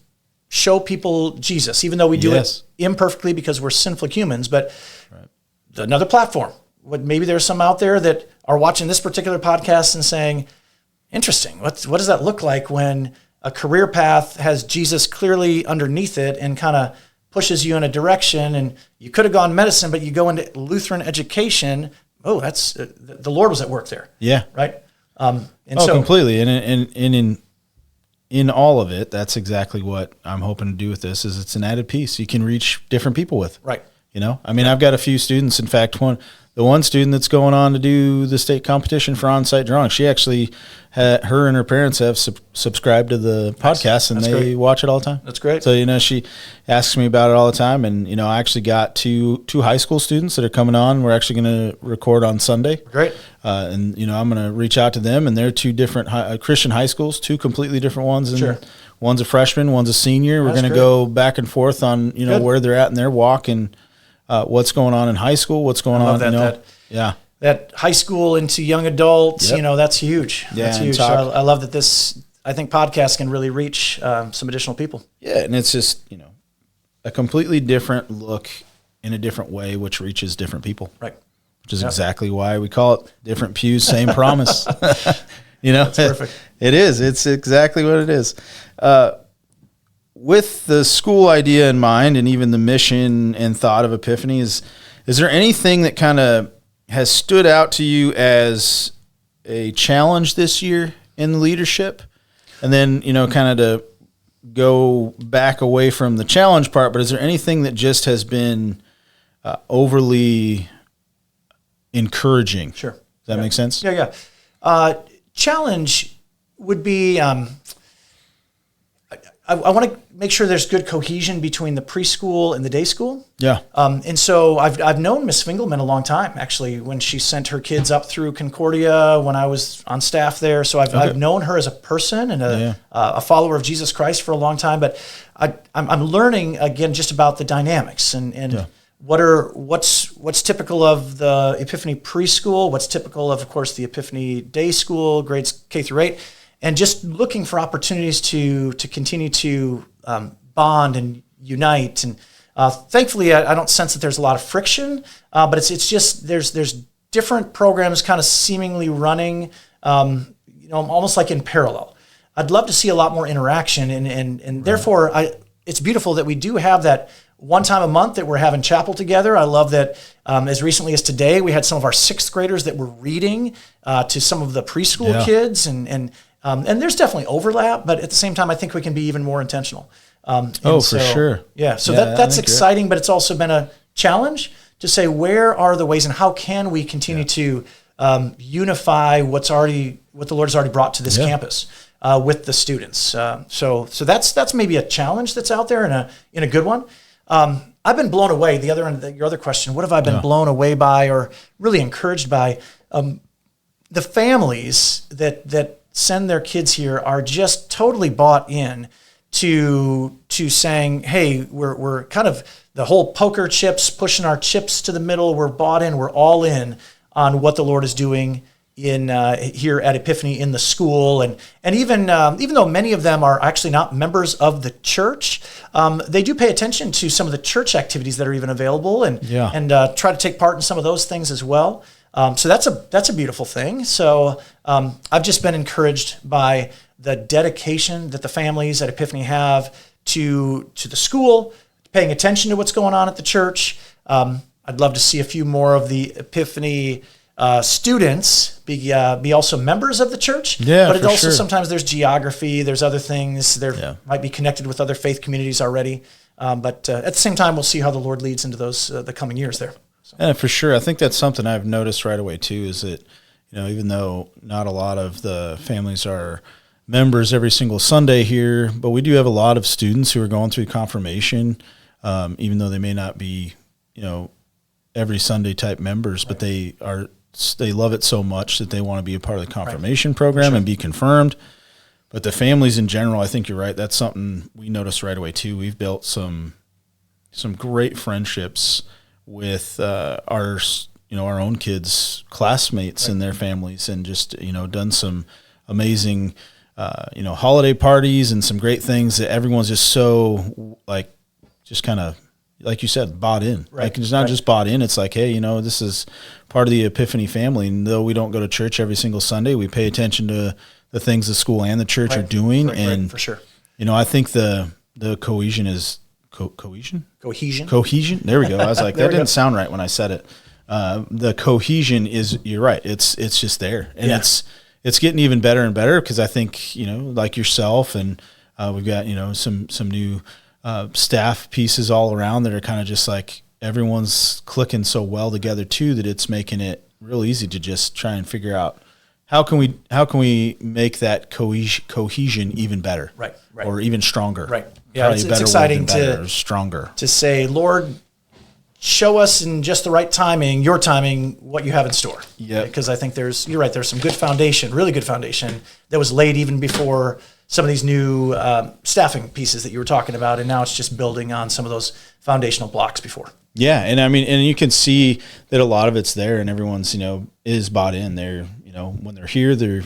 show people Jesus, even though we do it imperfectly because we're sinful humans, but another platform. Maybe there's some out there that are watching this particular podcast and saying, interesting, what does that look like when a career path has Jesus clearly underneath it and kind of pushes you in a direction, and you could have gone medicine, but you go into Lutheran education. Oh, that's the Lord was at work there.
Yeah.
Right.
Completely. And in all of it, that's exactly what I'm hoping to do with this. Is it's an added piece you can reach different people with.
Right.
I mean, I've got a few students. In fact, the one student that's going on to do the state competition for on-site drawing, she actually her and her parents have subscribed to the podcast, and
That's
they
great.
watch it all the time.
That's great.
So, she asks me about it all the time. And, I actually got two high school students that are coming on. We're actually going to record on Sunday.
Great.
And, I'm going to reach out to them, and they're two different Christian high schools, two completely different ones. And
Sure.
One's a freshman, one's a senior. We're going to go back and forth on,
Good.
where they're at in their walk and what's going on in high school, what's going on,
that high school into young adults,
Yep.
That's huge.
Yeah,
That's
and
huge.
talk-
So I love that I think podcasts can really reach some additional people.
Yeah, and it's just, a completely different look in a different way, which reaches different people.
Right.
Which is exactly why we call it Different Pews, Same Promise. That's
perfect.
It is. It's exactly what it is. With the school idea in mind, and even the mission and thought of Epiphany, is there anything that kind of has stood out to you as a challenge this year in the leadership? And then, kind of to go back away from the challenge part, but is there anything that just has been overly encouraging?
Sure.
Does that make sense?
Yeah. Challenge would be, I want to make sure there's good cohesion between the preschool and the day school.
Yeah.
And so I've known Miss Fingelman a long time, actually, when she sent her kids up through Concordia when I was on staff there. So I've known her as a person and a follower of Jesus Christ for a long time. But I'm learning, again, just about the dynamics and what's typical of the Epiphany preschool, what's typical of course, the Epiphany day school, grades K through 8. And just looking for opportunities to continue to bond and unite. And thankfully, I don't sense that there's a lot of friction, but it's just there's different programs kind of seemingly running, almost like in parallel. I'd love to see a lot more interaction, and therefore, it's beautiful that we do have that one time a month that we're having chapel together. I love that as recently as today, we had some of our 6th graders that were reading to some of the preschool kids, and there's definitely overlap, but at the same time, I think we can be even more intentional.
For sure.
Yeah, so that's exciting, but it's also been a challenge to say where are the ways and how can we continue to unify what the Lord has already brought to this campus with the students. So that's maybe a challenge that's out there in a good one. I've been blown away. The other end of your other question, what have I been blown away by or really encouraged by? The families that send their kids here are just totally bought in to saying, hey, we're kind of the whole poker chips, pushing our chips to the middle. We're bought in. We're all in on what the Lord is doing in here at Epiphany in the school, and even though many of them are actually not members of the church, they do pay attention to some of the church activities that are even available, and try to take part in some of those things as well. So that's a beautiful thing. So I've just been encouraged by the dedication that the families at Epiphany have to the school, paying attention to what's going on at the church. I'd love to see a few more of the Epiphany students be also members of the church.
Yeah,
but it
for
also
sure.
sometimes there's geography, there's other things. There might be connected with other faith communities already. But at the same time, we'll see how the Lord leads into those the coming years there. So.
Yeah, for sure. I think that's something I've noticed right away too, is that, even though not a lot of the families are members every single Sunday here, but we do have a lot of students who are going through confirmation, even though they may not be, every Sunday type members, but they love it so much that they want to be a part of the confirmation program and be confirmed. But the families in general, I think you're right. That's something we noticed right away too. We've built some great friendships with our own kids' classmates and their families, and just done some amazing holiday parties and some great things that everyone's just so just kind of like you said, bought in.
Right.
Like it's not just bought in. It's like, hey, this is part of the Epiphany family. And though we don't go to church every single Sunday, we pay attention to the things the school and the church are doing.
Right, for sure.
I think the cohesion is cohesion.
Cohesion.
There we go. I was like, that didn't sound right when I said it. The cohesion is, you're right. It's just there, and it's getting even better and better because I think, like yourself and we've got, some new staff pieces all around that are kind of just like everyone's clicking so well together too, that it's making it real easy to just try and figure out how can we make that cohesion even better,
right,
or even stronger,
right? Yeah, it's exciting
stronger
to say, Lord, show us in just the right timing, your timing, what you have in store.
Yeah,
because I think you're right. There's some good foundation, really good foundation that was laid even before some of these new staffing pieces that you were talking about, and now it's just building on some of those foundational blocks before.
Yeah, and I mean, and you can see that a lot of it's there, and everyone's is bought in. They're when they're here, they're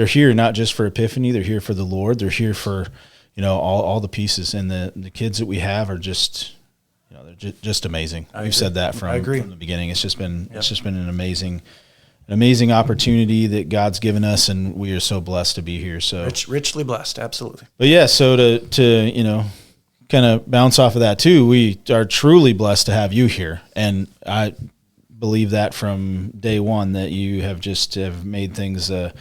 here not just for Epiphany. They're here for the Lord. They're here for all the pieces, and the kids that we have are just they're just amazing. We've said that from the beginning. It's just been an amazing opportunity that God's given us, and we are so blessed to be here. So
richly blessed, absolutely.
But yeah, so to kind of bounce off of that too, we are truly blessed to have you here, and I believe that from day one that you have made things you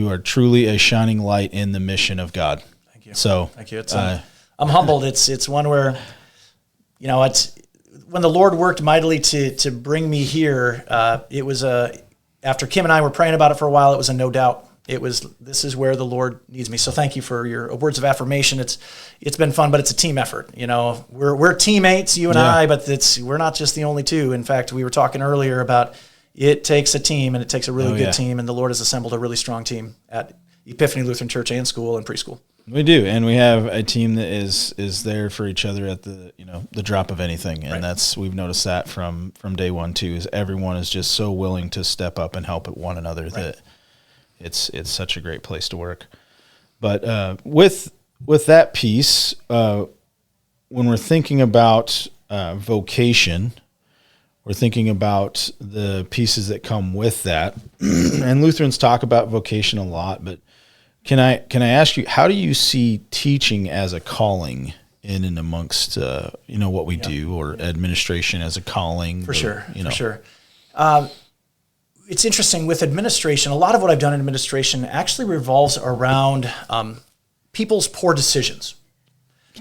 are truly a shining light in the mission of God.
Thank you.
So
thank you. I'm humbled. It's one where it's when the Lord worked mightily to bring me here. It was after Kim and I were praying about it for a while. It was a no doubt. This is where the Lord needs me. So thank you for your words of affirmation. It's been fun, but it's a team effort. We're teammates, you and I, but we're not just the only two. In fact, we were talking earlier about it takes a team, and it takes a really good team, and the Lord has assembled a really strong team at Epiphany Lutheran Church and School and Preschool.
We do, and we have a team that is there for each other at the drop of anything, and we've noticed that from day one too. Is everyone is just so willing to step up and help one another that it's such a great place to work. But with that piece, when we're thinking about vocation, we're thinking about the pieces that come with that, and Lutherans talk about vocation a lot, but Can I ask you, how do you see teaching as a calling in and amongst what we do, or administration as a calling?
For sure. It's interesting with administration. A lot of what I've done in administration actually revolves around people's poor decisions.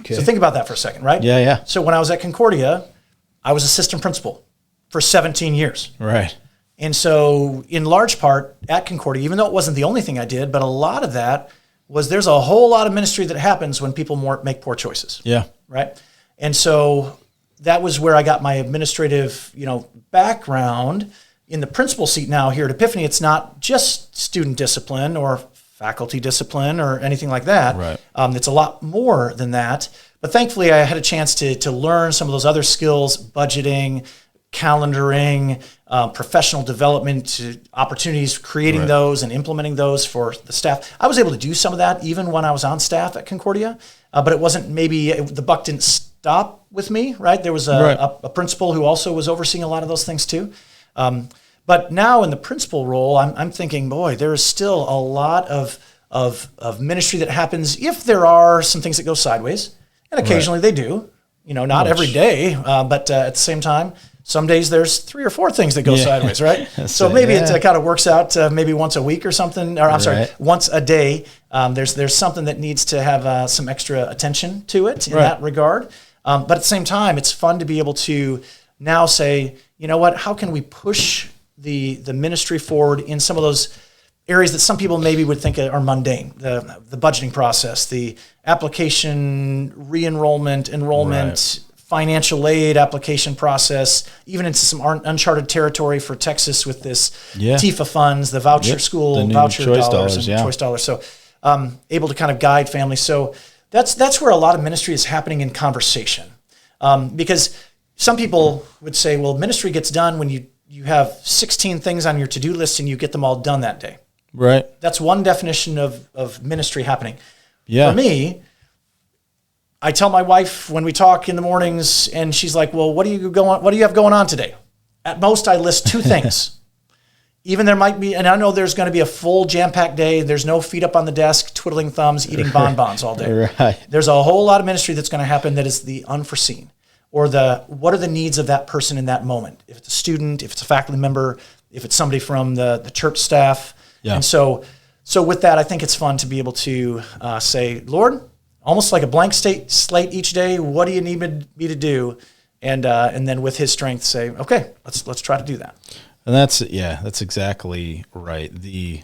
Okay. So think about that for a second, right?
Yeah.
So when I was at Concordia, I was assistant principal for 17 years.
Right.
And so in large part at Concordia, even though it wasn't the only thing I did, but a lot of that was there's a whole lot of ministry that happens when people make poor choices.
Yeah.
Right. And so that was where I got my administrative, background. In the principal seat now here at Epiphany, it's not just student discipline or faculty discipline or anything like that.
Right.
It's a lot more than that. But thankfully, I had a chance to learn some of those other skills: budgeting, calendaring, professional development opportunities, creating those and implementing those for the staff. I was able to do some of that even when I was on staff at Concordia, but it wasn't the buck didn't stop with me, right? There was a principal who also was overseeing a lot of those things too. But now in the principal role, I'm thinking, boy, there is still a lot of ministry that happens if there are some things that go sideways, and occasionally they do. Not every day, but at the same time, some days there's 3 or 4 things that go sideways, right? So maybe it kind of works out maybe once a week or something, or once a day. There's something that needs to have some extra attention to it in that regard. But at the same time, it's fun to be able to now say, you know what, how can we push the ministry forward in some of those areas that some people maybe would think are mundane, the budgeting process, the application, re-enrollment, enrollment, financial aid application process, even into some uncharted territory for Texas with this TIFA funds, the voucher school, voucher dollars, and choice dollars. So able to kind of guide families. So that's where a lot of ministry is happening in conversation. Because some people would say, well, ministry gets done when you have 16 things on your to-do list and you get them all done that day.
Right.
That's one definition of ministry happening.
Yeah.
For me, I tell my wife when we talk in the mornings, and she's like, well, what do you have going on today? At most, I list 2 things. Even there might be, and I know there's going to be a full jam-packed day. There's no feet up on the desk, twiddling thumbs, eating bonbons all day.
Right.
There's a whole lot of ministry that's going to happen that is the unforeseen, or what are the needs of that person in that moment? If it's a student, if it's a faculty member, if it's somebody from the church staff.
Yeah.
And so with that, I think it's fun to be able to say, Lord, almost like a blank slate each day, what do you need me to do? And then with his strength say, okay, let's try to do that.
And that's exactly right. The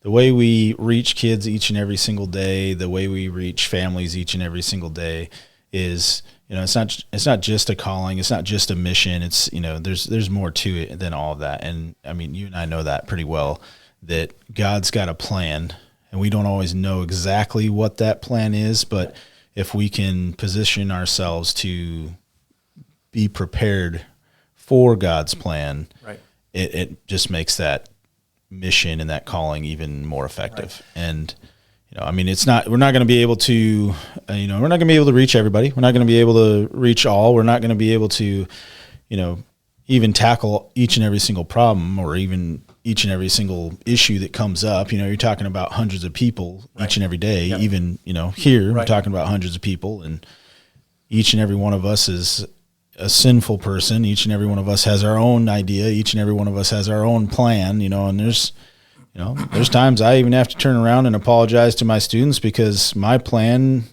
way we reach kids each and every single day, the way we reach families each and every single day is, it's not just a calling, it's not just a mission. It's, there's more to it than all of that. And I mean, you and I know that pretty well, that God's got a plan, and we don't always know exactly what that plan is, but if we can position ourselves to be prepared for God's plan,
right,
it just makes that mission and that calling even more effective. Right. And, we're not going to be able to, we're not going to be able to reach everybody. We're not going to be able to reach all. We're not going to be able to, even tackle each and every single problem, or even each and every single issue that comes up. You're talking about hundreds of people each and every day. Yep. Even, here, we're talking about hundreds of people, and each and every one of us is a sinful person. Each and every one of us has our own idea. Each and every one of us has our own plan, and there's times I even have to turn around and apologize to my students because my plan,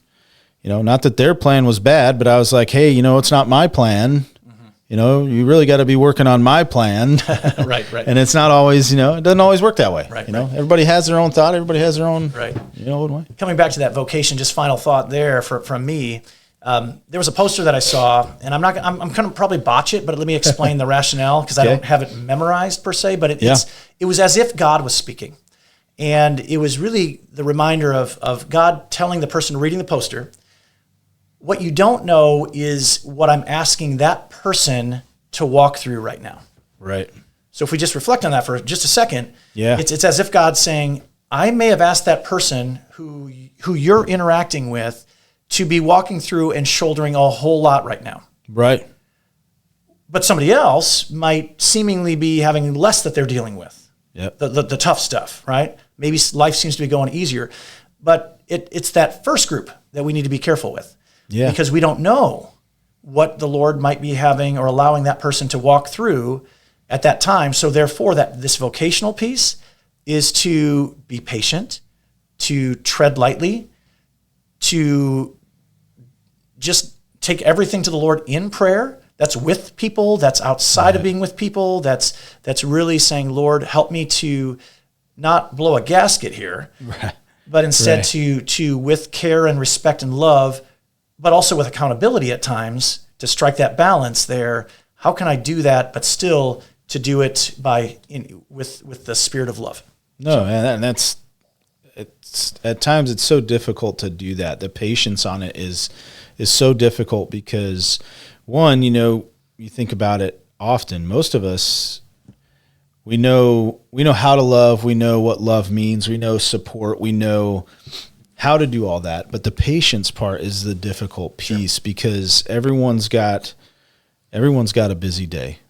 not that their plan was bad, but I was like, hey, it's not my plan. Mm-hmm. You really got to be working on my plan.
Right.
And it's not always, it doesn't always work that way.
Right.
Everybody has their own thought. Everybody has their own, way.
Coming back to that vocation, just final thought there from me. There was a poster that I saw, and I'm going to probably botch it, but let me explain the rationale, because I don't have it memorized per se, but it was as if God was speaking. And it was really the reminder of God telling the person reading the poster, what you don't know is what I'm asking that person to walk through right now.
Right.
So if we just reflect on that for just a second, it's as if God's saying, I may have asked that person who you're interacting with to be walking through and shouldering a whole lot right now.
Right.
But somebody else might seemingly be having less that they're dealing with.
Yep.
The tough stuff, right? Maybe life seems to be going easier. But it's that first group that we need to be careful with.
Yeah.
Because we don't know what the Lord might be having or allowing that person to walk through at that time. So therefore, this vocational piece is to be patient, to tread lightly, to just take everything to the Lord in prayer. That's with people, that's outside of being with people, that's really saying, Lord, help me to not blow a gasket here, but instead to with care and respect and love, but also with accountability at times, to strike that balance there. How can I do that, but still to do it with the spirit of love?
No, and that's at times it's so difficult to do that. The patience on it is so difficult because, one, you think about it often. Most of us, we know how to love. We know what love means. We know support. We know how to do all that. But the patience part is the difficult piece because everyone's got a busy day.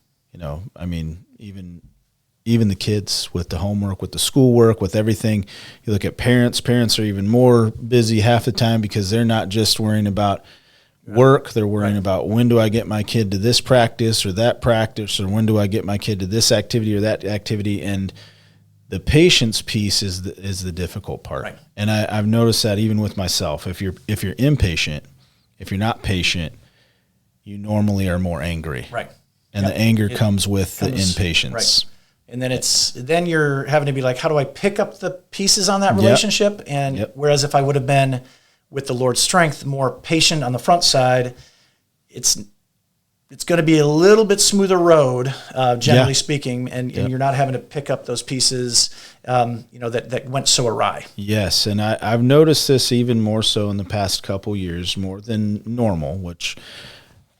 Even the kids with the homework, with the schoolwork, with everything. You look at parents. Parents are even more busy half the time because they're not just worrying about work. They're worrying about when do I get my kid to this practice or that practice, or when do I get my kid to this activity or that activity. And the patience piece is the difficult part. Right. And I've noticed that even with myself. If you're impatient, if you're not patient, you normally are more angry.
Right.
And the anger comes with the impatience.
Right. And then you're having to be like, how do I pick up the pieces on that relationship? And whereas if I would have been with the Lord's strength, more patient on the front side, it's going to be a little bit smoother road, generally speaking, and you're not having to pick up those pieces, that went so awry.
Yes, and I've noticed this even more so in the past couple years, more than normal, which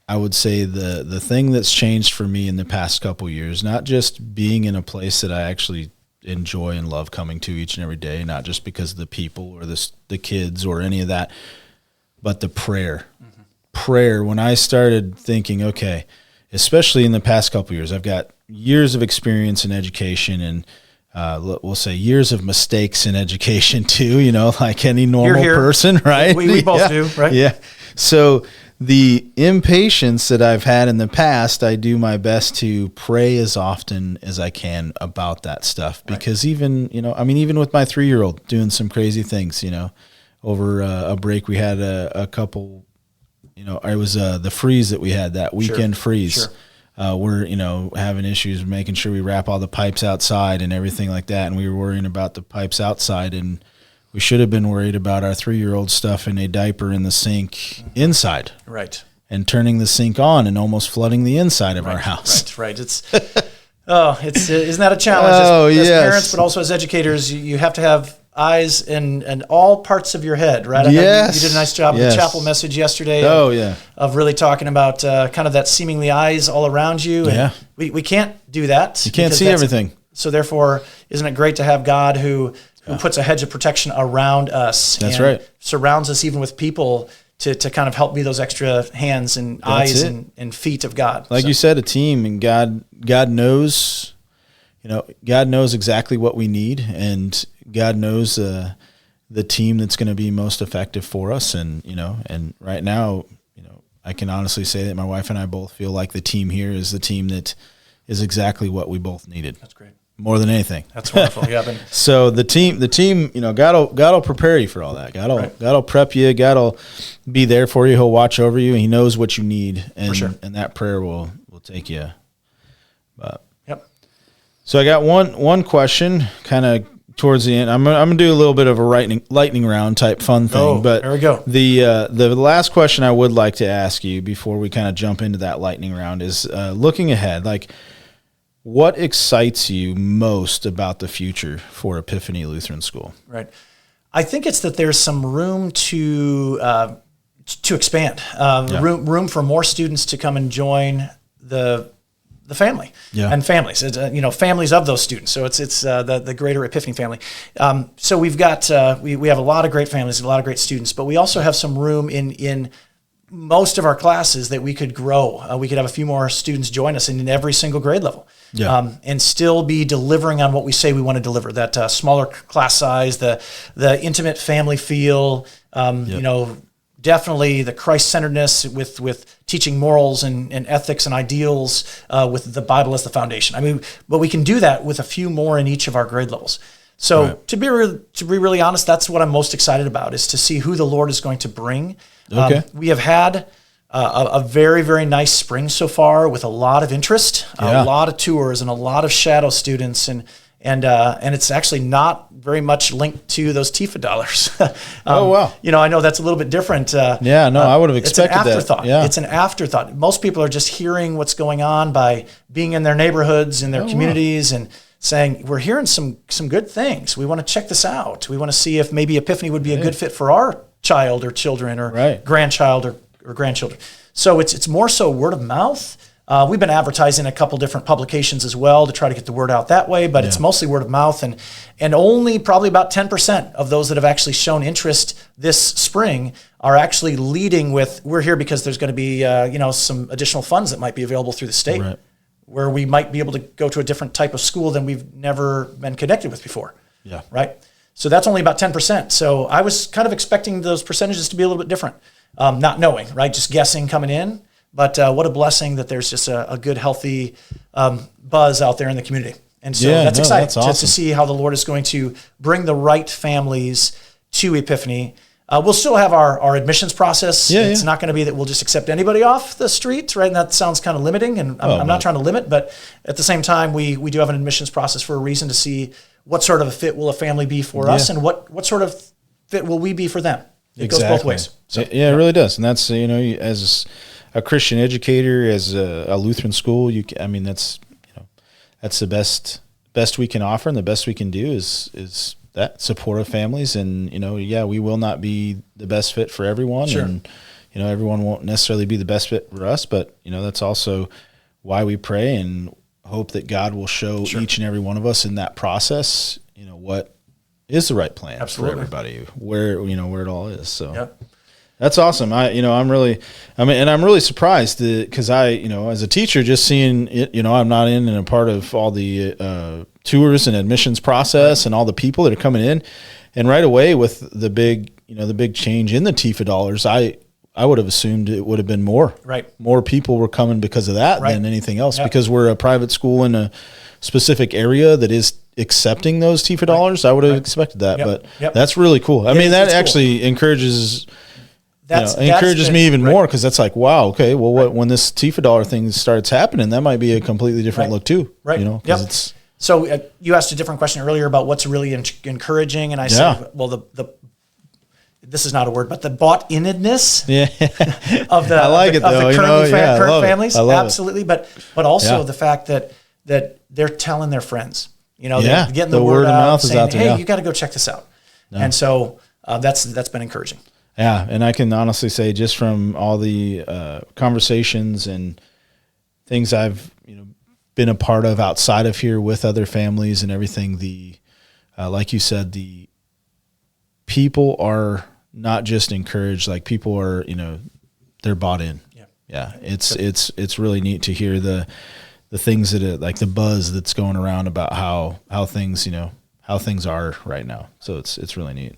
I would say the thing that's changed for me in the past couple years, not just being in a place that I actually enjoy and love coming to each and every day, not just because of the people or the kids or any of that, but the prayer, when I started thinking, okay, especially in the past couple of years, I've got years of experience in education and we'll say years of mistakes in education too, like any normal person, right?
We both do, right?
Yeah. So the impatience that I've had in the past, I do my best to pray as often as I can about that stuff, because even with my 3-year-old doing some crazy things, over a break, we had a couple, it was the freeze that we had, that weekend freeze.
Sure.
We're, having issues making sure we wrap all the pipes outside and everything like that. And we were worrying about the pipes outside, and we should have been worried about our 3-year-old stuff in a diaper in the sink inside.
Right.
And turning the sink on and almost flooding the inside of our house.
Right. It's, isn't that a challenge as parents, but also as educators, you have to have eyes in all parts of your head, right? I know you did a nice job with the chapel message yesterday. Of really talking about kind of that seemingly eyes all around you. And we can't do that.
You can't see everything.
So therefore, isn't it great to have God who puts a hedge of protection around us?
That's right.
Surrounds us even with people to kind of help be those extra hands and eyes and feet of God.
Like you said, a team, and God knows, God knows exactly what we need, and God knows the team that's going to be most effective for us. And, and right now, I can honestly say that my wife and I both feel like the team here is the team that is exactly what we both needed.
That's great.
More than anything.
That's wonderful. Yeah.
So the team, God'll prepare you for all that. God'll prep you. God'll be there for you. He'll watch over you. He knows what you need, and and that prayer will take you. So I got one question, kind of towards the end. I'm gonna do a little bit of a lightning round type fun thing. But
there we go.
The last question I would like to ask you before we kind of jump into that lightning round is looking ahead, like, what excites you most about the future for Epiphany Lutheran School?
Right. I think it's that there's some room to expand, room for more students to come and join the family and families, families of those students. So it's the greater Epiphany family. So we've got we have a lot of great families, a lot of great students, but we also have some room in most of our classes that we could grow. We could have a few more students join us in every single grade level. And still be delivering on what we say we want to deliver, that smaller class size, the intimate family feel, definitely the Christ-centeredness with teaching morals and ethics and ideals with the Bible as the foundation. But we can do that with a few more in each of our grade levels. So to be really honest, that's what I'm most excited about, is to see who the Lord is going to bring. We have had a very, very nice spring so far with a lot of interest, a lot of tours, and a lot of shadow students, and it's actually not very much linked to those TIFA dollars.
Oh wow!
I know that's a little bit different.
I would have expected
it's an afterthought.
that.
It's an afterthought. Most people are just hearing what's going on by being in their neighborhoods, in their communities, and saying, we're hearing some good things. We want to check this out. We want to see if maybe Epiphany would be a good fit for our child or children or grandchild or grandchildren. So it's more so word of mouth. We've been advertising a couple different publications as well to try to get the word out that way, but it's mostly word of mouth, and only probably about 10% of those that have actually shown interest this spring are actually leading with, we're here because there's going to be some additional funds that might be available through the state, where we might be able to go to a different type of school than we've never been connected with before. Right? So that's only about 10%. So I was kind of expecting those percentages to be a little bit different. Not knowing, right? Just guessing coming in. But what a blessing that there's just a good, healthy buzz out there in the community. And so that's exciting. That's awesome. To see how the Lord is going to bring the right families to Epiphany. We'll still have our admissions process. It's not going to be that we'll just accept anybody off the street, right? And that sounds kind of limiting, and I'm not trying to limit, but at the same time, we do have an admissions process for a reason, to see what sort of a fit will a family be for us, and what sort of fit will we be for them. It goes both ways. So,
it really does. And that's, as a Christian educator, as a Lutheran school, that's the best we can offer, and the best we can do is that support of families. And we will not be the best fit for everyone, and everyone won't necessarily be the best fit for us, but that's also why we pray and hope that God will show each and every one of us in that process what is the right plan for everybody, where it all is. So That's awesome. I'm really surprised because as a teacher, just seeing it, I'm not in and a part of all the tours and admissions process and all the people that are coming in, and right away with the big change in the TIFA dollars, I would have assumed it would have been more.
Right.
More people were coming because of that than anything else, because we're a private school in a specific area that is accepting those TIFA dollars. I would have expected that, but that's really cool. I mean, that actually encourages. Encourages me even more, because that's like, wow, okay, well, when this TIFA dollar thing starts happening, that might be a completely different look too.
Right.
It's.
So you asked a different question earlier about what's really encouraging, and I said, well, this is not a word, but the bought-inness of the
I like it though.
Current families,
I love
absolutely, but also the fact that they're telling their friends, they're getting the word
of
out,
mouth is
saying,
out there.
hey, you got to go check this out, and so that's been encouraging.
Yeah, and I can honestly say, just from all the conversations and things I've been a part of outside of here with other families and everything, like you said, the people are not just encouraged, like people are, they're bought in. Yeah. It's really neat to hear the things that like the buzz that's going around about how things, how things are right now. So it's really neat.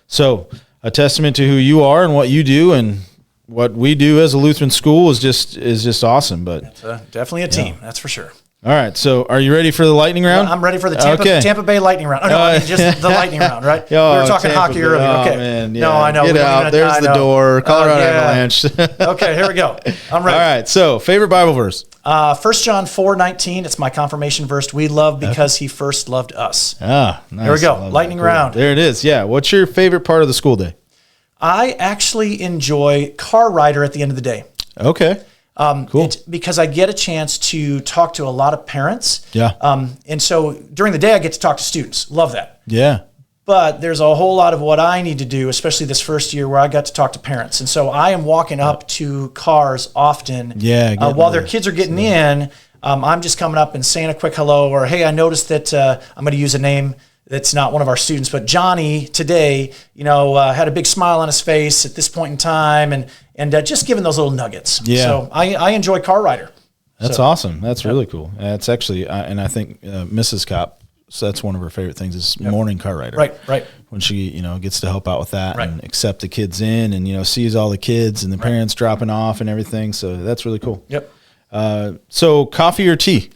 So a testament to who you are and what you do, and what we do as a Lutheran school is just awesome. But
it's definitely a team, that's for sure.
All right, so are you ready for the lightning round?
I'm ready for the Tampa Bay lightning round. Oh, no, I mean just the lightning round, right? We were talking hockey earlier. Okay.
Man,
No, I know.
Get out. There's the door. Colorado Avalanche.
Okay, here we go. I'm ready.
All right, so favorite Bible verse?
1 John 4:19. It's my confirmation verse. We love because he first loved us.
Nice.
Here we go. Lightning round.
There it is. Yeah. What's your favorite part of the school day?
I actually enjoy car rider at the end of the day.
Okay. Cool.
Because I get a chance to talk to a lot of parents.
Yeah.
And so during the day, I get to talk to students. Love that.
Yeah.
But there's a whole lot of what I need to do, especially this first year where I got to talk to parents. And so I am walking up to cars often.
Yeah.
While their kids are getting in, I'm just coming up and saying a quick hello, or, hey, I noticed that I'm going to use a name that's not one of our students, but Johnny today, had a big smile on his face at this point in time, and just giving those little nuggets.
Yeah.
So I enjoy car rider.
That's awesome. That's really cool. It's actually, and I think Mrs. Copp, so that's one of her favorite things is morning car rider.
Right.
When she, gets to help out with that and accept the kids in, and, sees all the kids and the parents dropping off and everything. So that's really cool.
Yep.
So coffee or tea?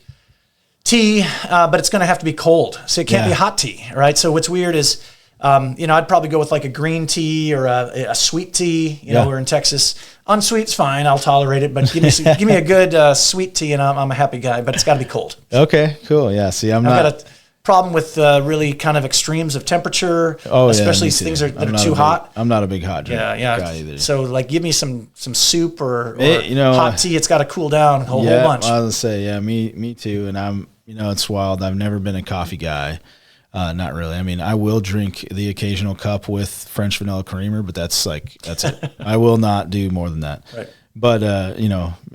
Tea, but it's going to have to be cold. So it can't be hot tea, right? So what's weird is, I'd probably go with like a green tea or a sweet tea. We're in Texas. Unsweet's fine. I'll tolerate it. But give me a good sweet tea, and I'm a happy guy. But it's got to be cold.
Okay, cool. Yeah. See, I've
got a problem with really kind of extremes of temperature, especially if things that are too hot.
I'm not a big hot drink guy either.
So like, give me some soup or hot tea. It's got to cool down a whole bunch.
I was gonna say, me too. And I'm, it's wild. I've never been a coffee guy. Not really. I mean, I will drink the occasional cup with French vanilla creamer, but that's it. I will not do more than that.
Right.
But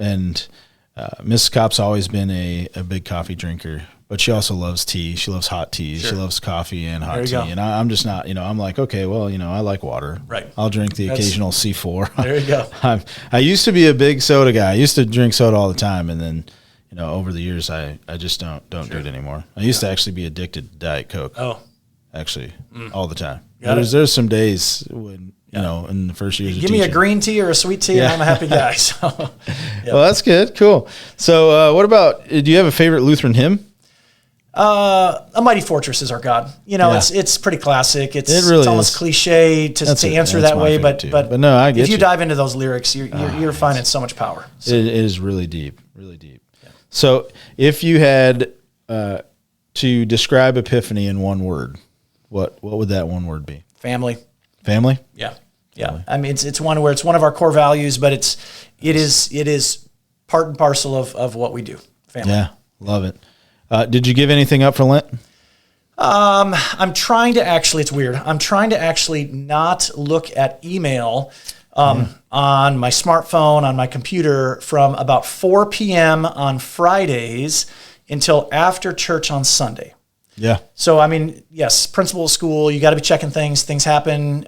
Mrs. Copp's always been a big coffee drinker. But she also loves tea. She loves hot tea. Sure. She loves coffee and hot tea. Go. And I'm just not, I'm like, okay, well, I like water.
Right.
I'll drink the occasional C4.
There you go.
I used to be a big soda guy. I used to drink soda all the time. And then, over the years, I just don't do it anymore. I used to actually be addicted to Diet Coke.
Oh.
Actually, all the time. There's some days when, in the first years of teaching.
Give me a green tea or a sweet tea, and I'm a happy guy. So,
Well, that's good. Cool. So what about, do you have a favorite Lutheran hymn?
A Mighty Fortress is our God. It's pretty classic. It's almost cliche to answer that way, but
no, I get
if you dive into those lyrics, you're finding so much power. So.
It is really deep, really deep. Yeah. So if you had to describe Epiphany in one word, what would that one word be?
Family.
Family?
Yeah. Family. I mean, it's one where it's one of our core values, but it is part and parcel of what we do. Family.
Yeah, love it. Did you give anything up for Lent?
I'm trying to actually, it's weird. I'm trying to actually not look at email on my smartphone, on my computer from about 4 p.m. on Fridays until after church on Sunday.
Yeah.
So, I mean, yes, principal of school, you got to be checking things. Things happen.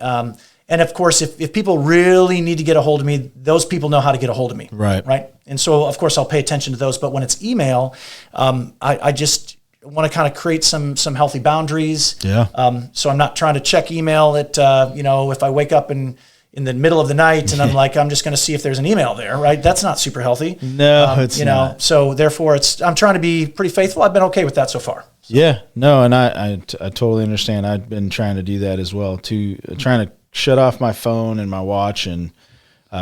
And of course, if people really need to get a hold of me, those people know how to get a hold of me.
Right.
Right. And so, of course, I'll pay attention to those. But when it's email, I just want to kind of create some healthy boundaries.
Yeah.
So I'm not trying to check email at, if I wake up in the middle of the night and I'm like, I'm just going to see if there's an email there. Right. That's not super healthy.
No, it's not.
So therefore, I'm trying to be pretty faithful. I've been okay with that so far.
Yeah. No, and I totally understand. I've been trying to do that as well, too. Trying to shut off my phone and my watch and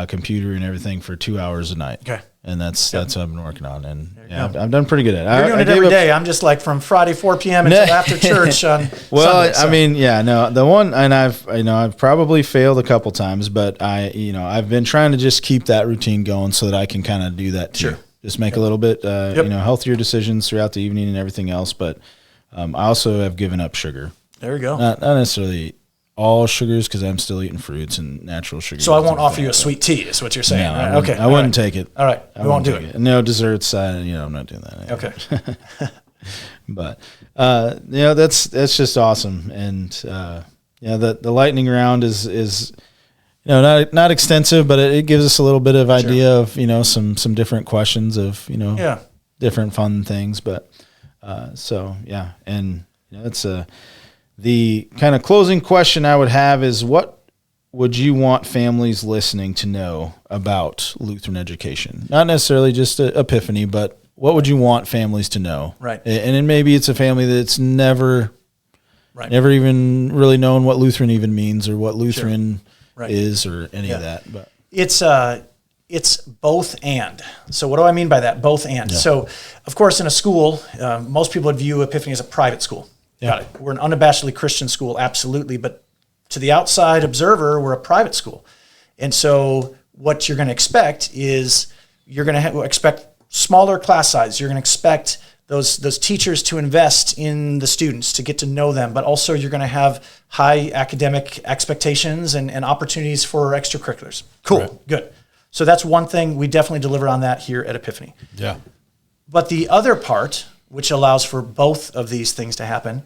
computer and everything for 2 hours a night.
Okay.
And that's what I've been working on. And I've done pretty good at it.
You're doing it every day. I'm just like from Friday 4 p.m. until after church on
well,
Sunday, so.
The one, and I've probably failed a couple times, but I've been trying to just keep that routine going so that I can kind of do that too.
Sure.
Just make a little bit, healthier decisions throughout the evening and everything else. But I also have given up sugar.
There you go.
Not necessarily all sugars, because I'm still eating fruits and natural sugars.
So I won't offer you a sweet tea, is what you're saying.
No,
right?
I wouldn't take it.
All right. We won't do it.
No desserts. I'm not doing that.
Okay.
But that's just awesome. And the lightning round is not extensive, but it gives us a little bit of idea of some different questions of different fun things. But and it's the kind of closing question I would have is, what would you want families listening to know about Lutheran education? Not necessarily just Epiphany, but what would you want families to know?
Right.
And then maybe it's a family that's never even really known what Lutheran even means, or what Lutheran is, or any of that. But
it's both and. So what do I mean by that? Both and.
Yeah.
So, of course, in a school, most people would view Epiphany as a private school.
Yeah.
Got it. We're an unabashedly Christian school, absolutely. But to the outside observer, we're a private school. And so what you're going to expect is you're going to expect smaller class size. You're going to expect those teachers to invest in the students, to get to know them. But also you're going to have high academic expectations and opportunities for extracurriculars. Cool. Right. Good. So that's one thing. We definitely deliver on that here at Epiphany.
Yeah.
But the other part, which allows for both of these things to happen,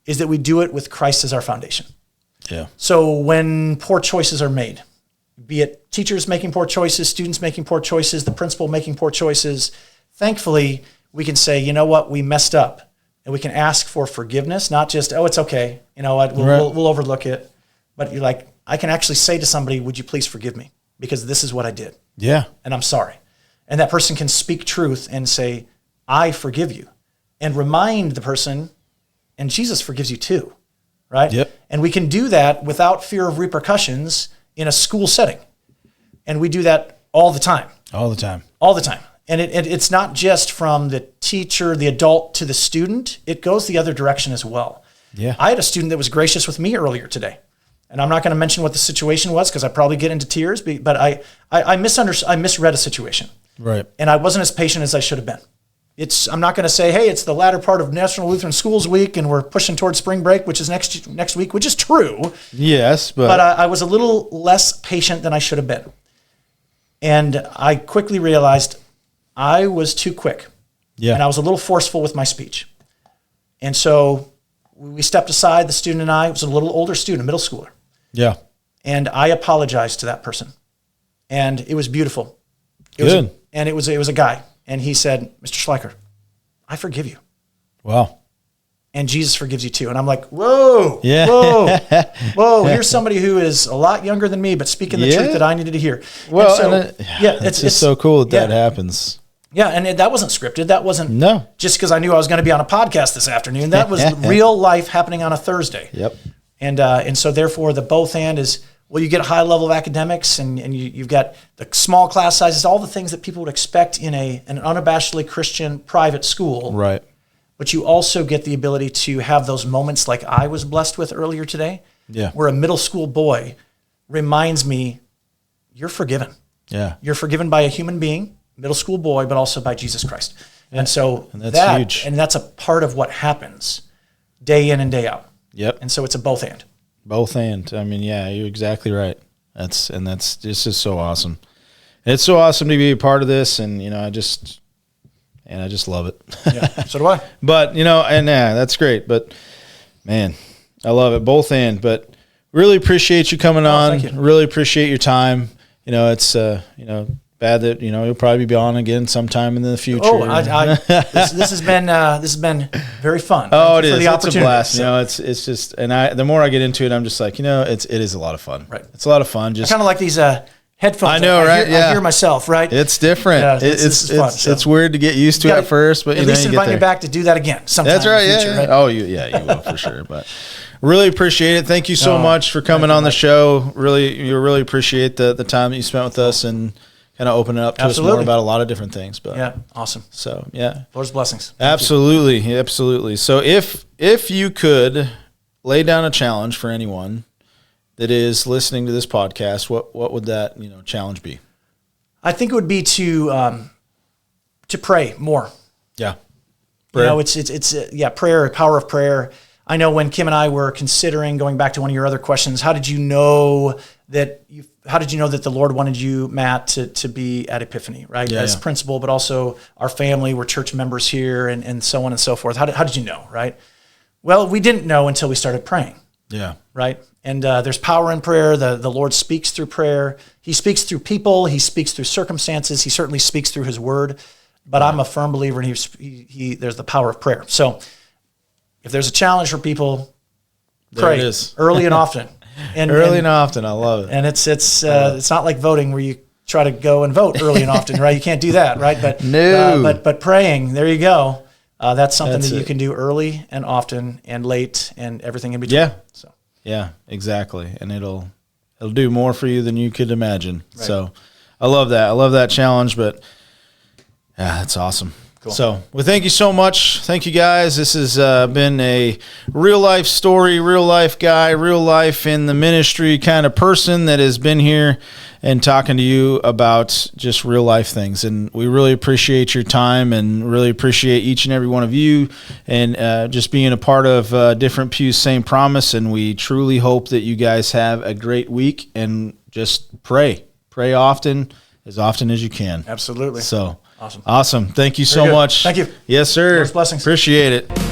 is that we do it with Christ as our foundation.
Yeah.
So when poor choices are made, be it teachers making poor choices, students making poor choices, the principal making poor choices, thankfully, we can say, you know what, we messed up. And we can ask for forgiveness, not just, oh, it's okay. You know what, we'll overlook it. But you're like, I can actually say to somebody, would you please forgive me? Because this is what I did.
Yeah.
And I'm sorry. And that person can speak truth and say, I forgive you. And remind the person, and Jesus forgives you too, right?
Yep.
And we can do that without fear of repercussions in a school setting. And we do that all the time.
All the time.
All the time. And it's not just from the teacher, the adult, to the student. It goes the other direction as well.
Yeah.
I had a student that was gracious with me earlier today. And I'm not going to mention what the situation was, because I probably get into tears, but I misread a situation.
Right.
And I wasn't as patient as I should have been. I'm not going to say, hey, it's the latter part of National Lutheran Schools Week and we're pushing towards spring break, which is next week, which is true.
Yes,
but I was a little less patient than I should have been. And I quickly realized I was too quick.
Yeah.
And I was a little forceful with my speech. And so we stepped aside, the student and I. It was a little older student, a middle schooler.
Yeah.
And I apologized to that person. And it was beautiful.
Good.
It was a guy. And he said, Mr. Schleicher, I forgive you.
Wow.
And Jesus forgives you too. And I'm like, whoa,
yeah.
whoa. Here's somebody who is a lot younger than me, but speaking the truth that I needed to hear.
Well,
it's
just so cool that happens.
Yeah, and that wasn't scripted. That wasn't just because I knew I was going to be on a podcast this afternoon. That was real life happening on a Thursday.
Yep.
And so therefore the both and is, well, you get a high level of academics and you've got the small class sizes, all the things that people would expect in an unabashedly Christian private school.
Right.
But you also get the ability to have those moments like I was blessed with earlier today, where a middle school boy reminds me, you're forgiven.
Yeah.
You're forgiven by a human being, middle school boy, but also by Jesus Christ. Yeah. And so
that's huge.
And that's a part of what happens day in and day out.
Yep.
And so it's a both and.
Both and. I mean, yeah, you're exactly right. This is so awesome. It's so awesome to be a part of this, and I just love it.
Yeah, so do I.
But that's great. But man, I love it, both and. But really appreciate you coming on.
Thank you.
Really appreciate your time. It's bad that you'll probably be on again sometime in the future.
This has been very fun.
Oh,
Thank you
it
for
is.
the
It's a blast.
opportunity.
It's just, and the more I get into it, I'm just like, it is a lot of fun.
Right.
It's a lot of fun. Just
Kind of like these headphones.
I know, right?
I hear myself, right?
It's different.
Yeah, it's fun, so.
It's weird to get used to at first, but
at least
you
invite
get
me
there.
back to do that again sometime.
That's right.
In the future,
Yeah.
right?
Oh, you will for sure. But really appreciate it. Thank you so much for coming on the show. Really appreciate the time that you spent with us and kind of opening up to us more about a lot of different things. But
yeah, awesome.
So yeah,
Lord's blessings.
Absolutely. So if you could lay down a challenge for anyone that is listening to this podcast, what would that challenge be?
I think it would be to pray more.
Yeah.
Prayer. It's prayer, power of prayer. I know when Kim and I were considering going back to one of your other questions, how did you know that the Lord wanted you, Matt, to be at Epiphany, right? As principal, but also our family, we're church members here and so on and so forth. How did you know, right? Well, we didn't know until we started praying.
Yeah.
Right. And there's power in prayer. The Lord speaks through prayer. He speaks through people. He speaks through circumstances. He certainly speaks through his word. But I'm a firm believer in there's the power of prayer. So if there's a challenge for people, pray early and often. And
often. I love it.
And it's not like voting where you try to go and vote early and often, right? You can't do that, right? But but praying, there you go. That's something that you can do early and often and late and everything in between.
Yeah.
So.
Yeah, exactly. And it'll do more for you than you could imagine. Right. So I love that. I love that challenge, but yeah, that's awesome. Cool. So, thank you so much. Thank you guys. This has been a real life story, real life guy, real life in the ministry kind of person that has been here and talking to you about just real life things. And we really appreciate your time and really appreciate each and every one of you and just being a part of Different Pews, Same Promise. And we truly hope that you guys have a great week and just pray. Pray often as you can.
Absolutely.
So
awesome.
Thank you so much.
Thank you.
Yes, sir.
Lord's blessings.
Appreciate it.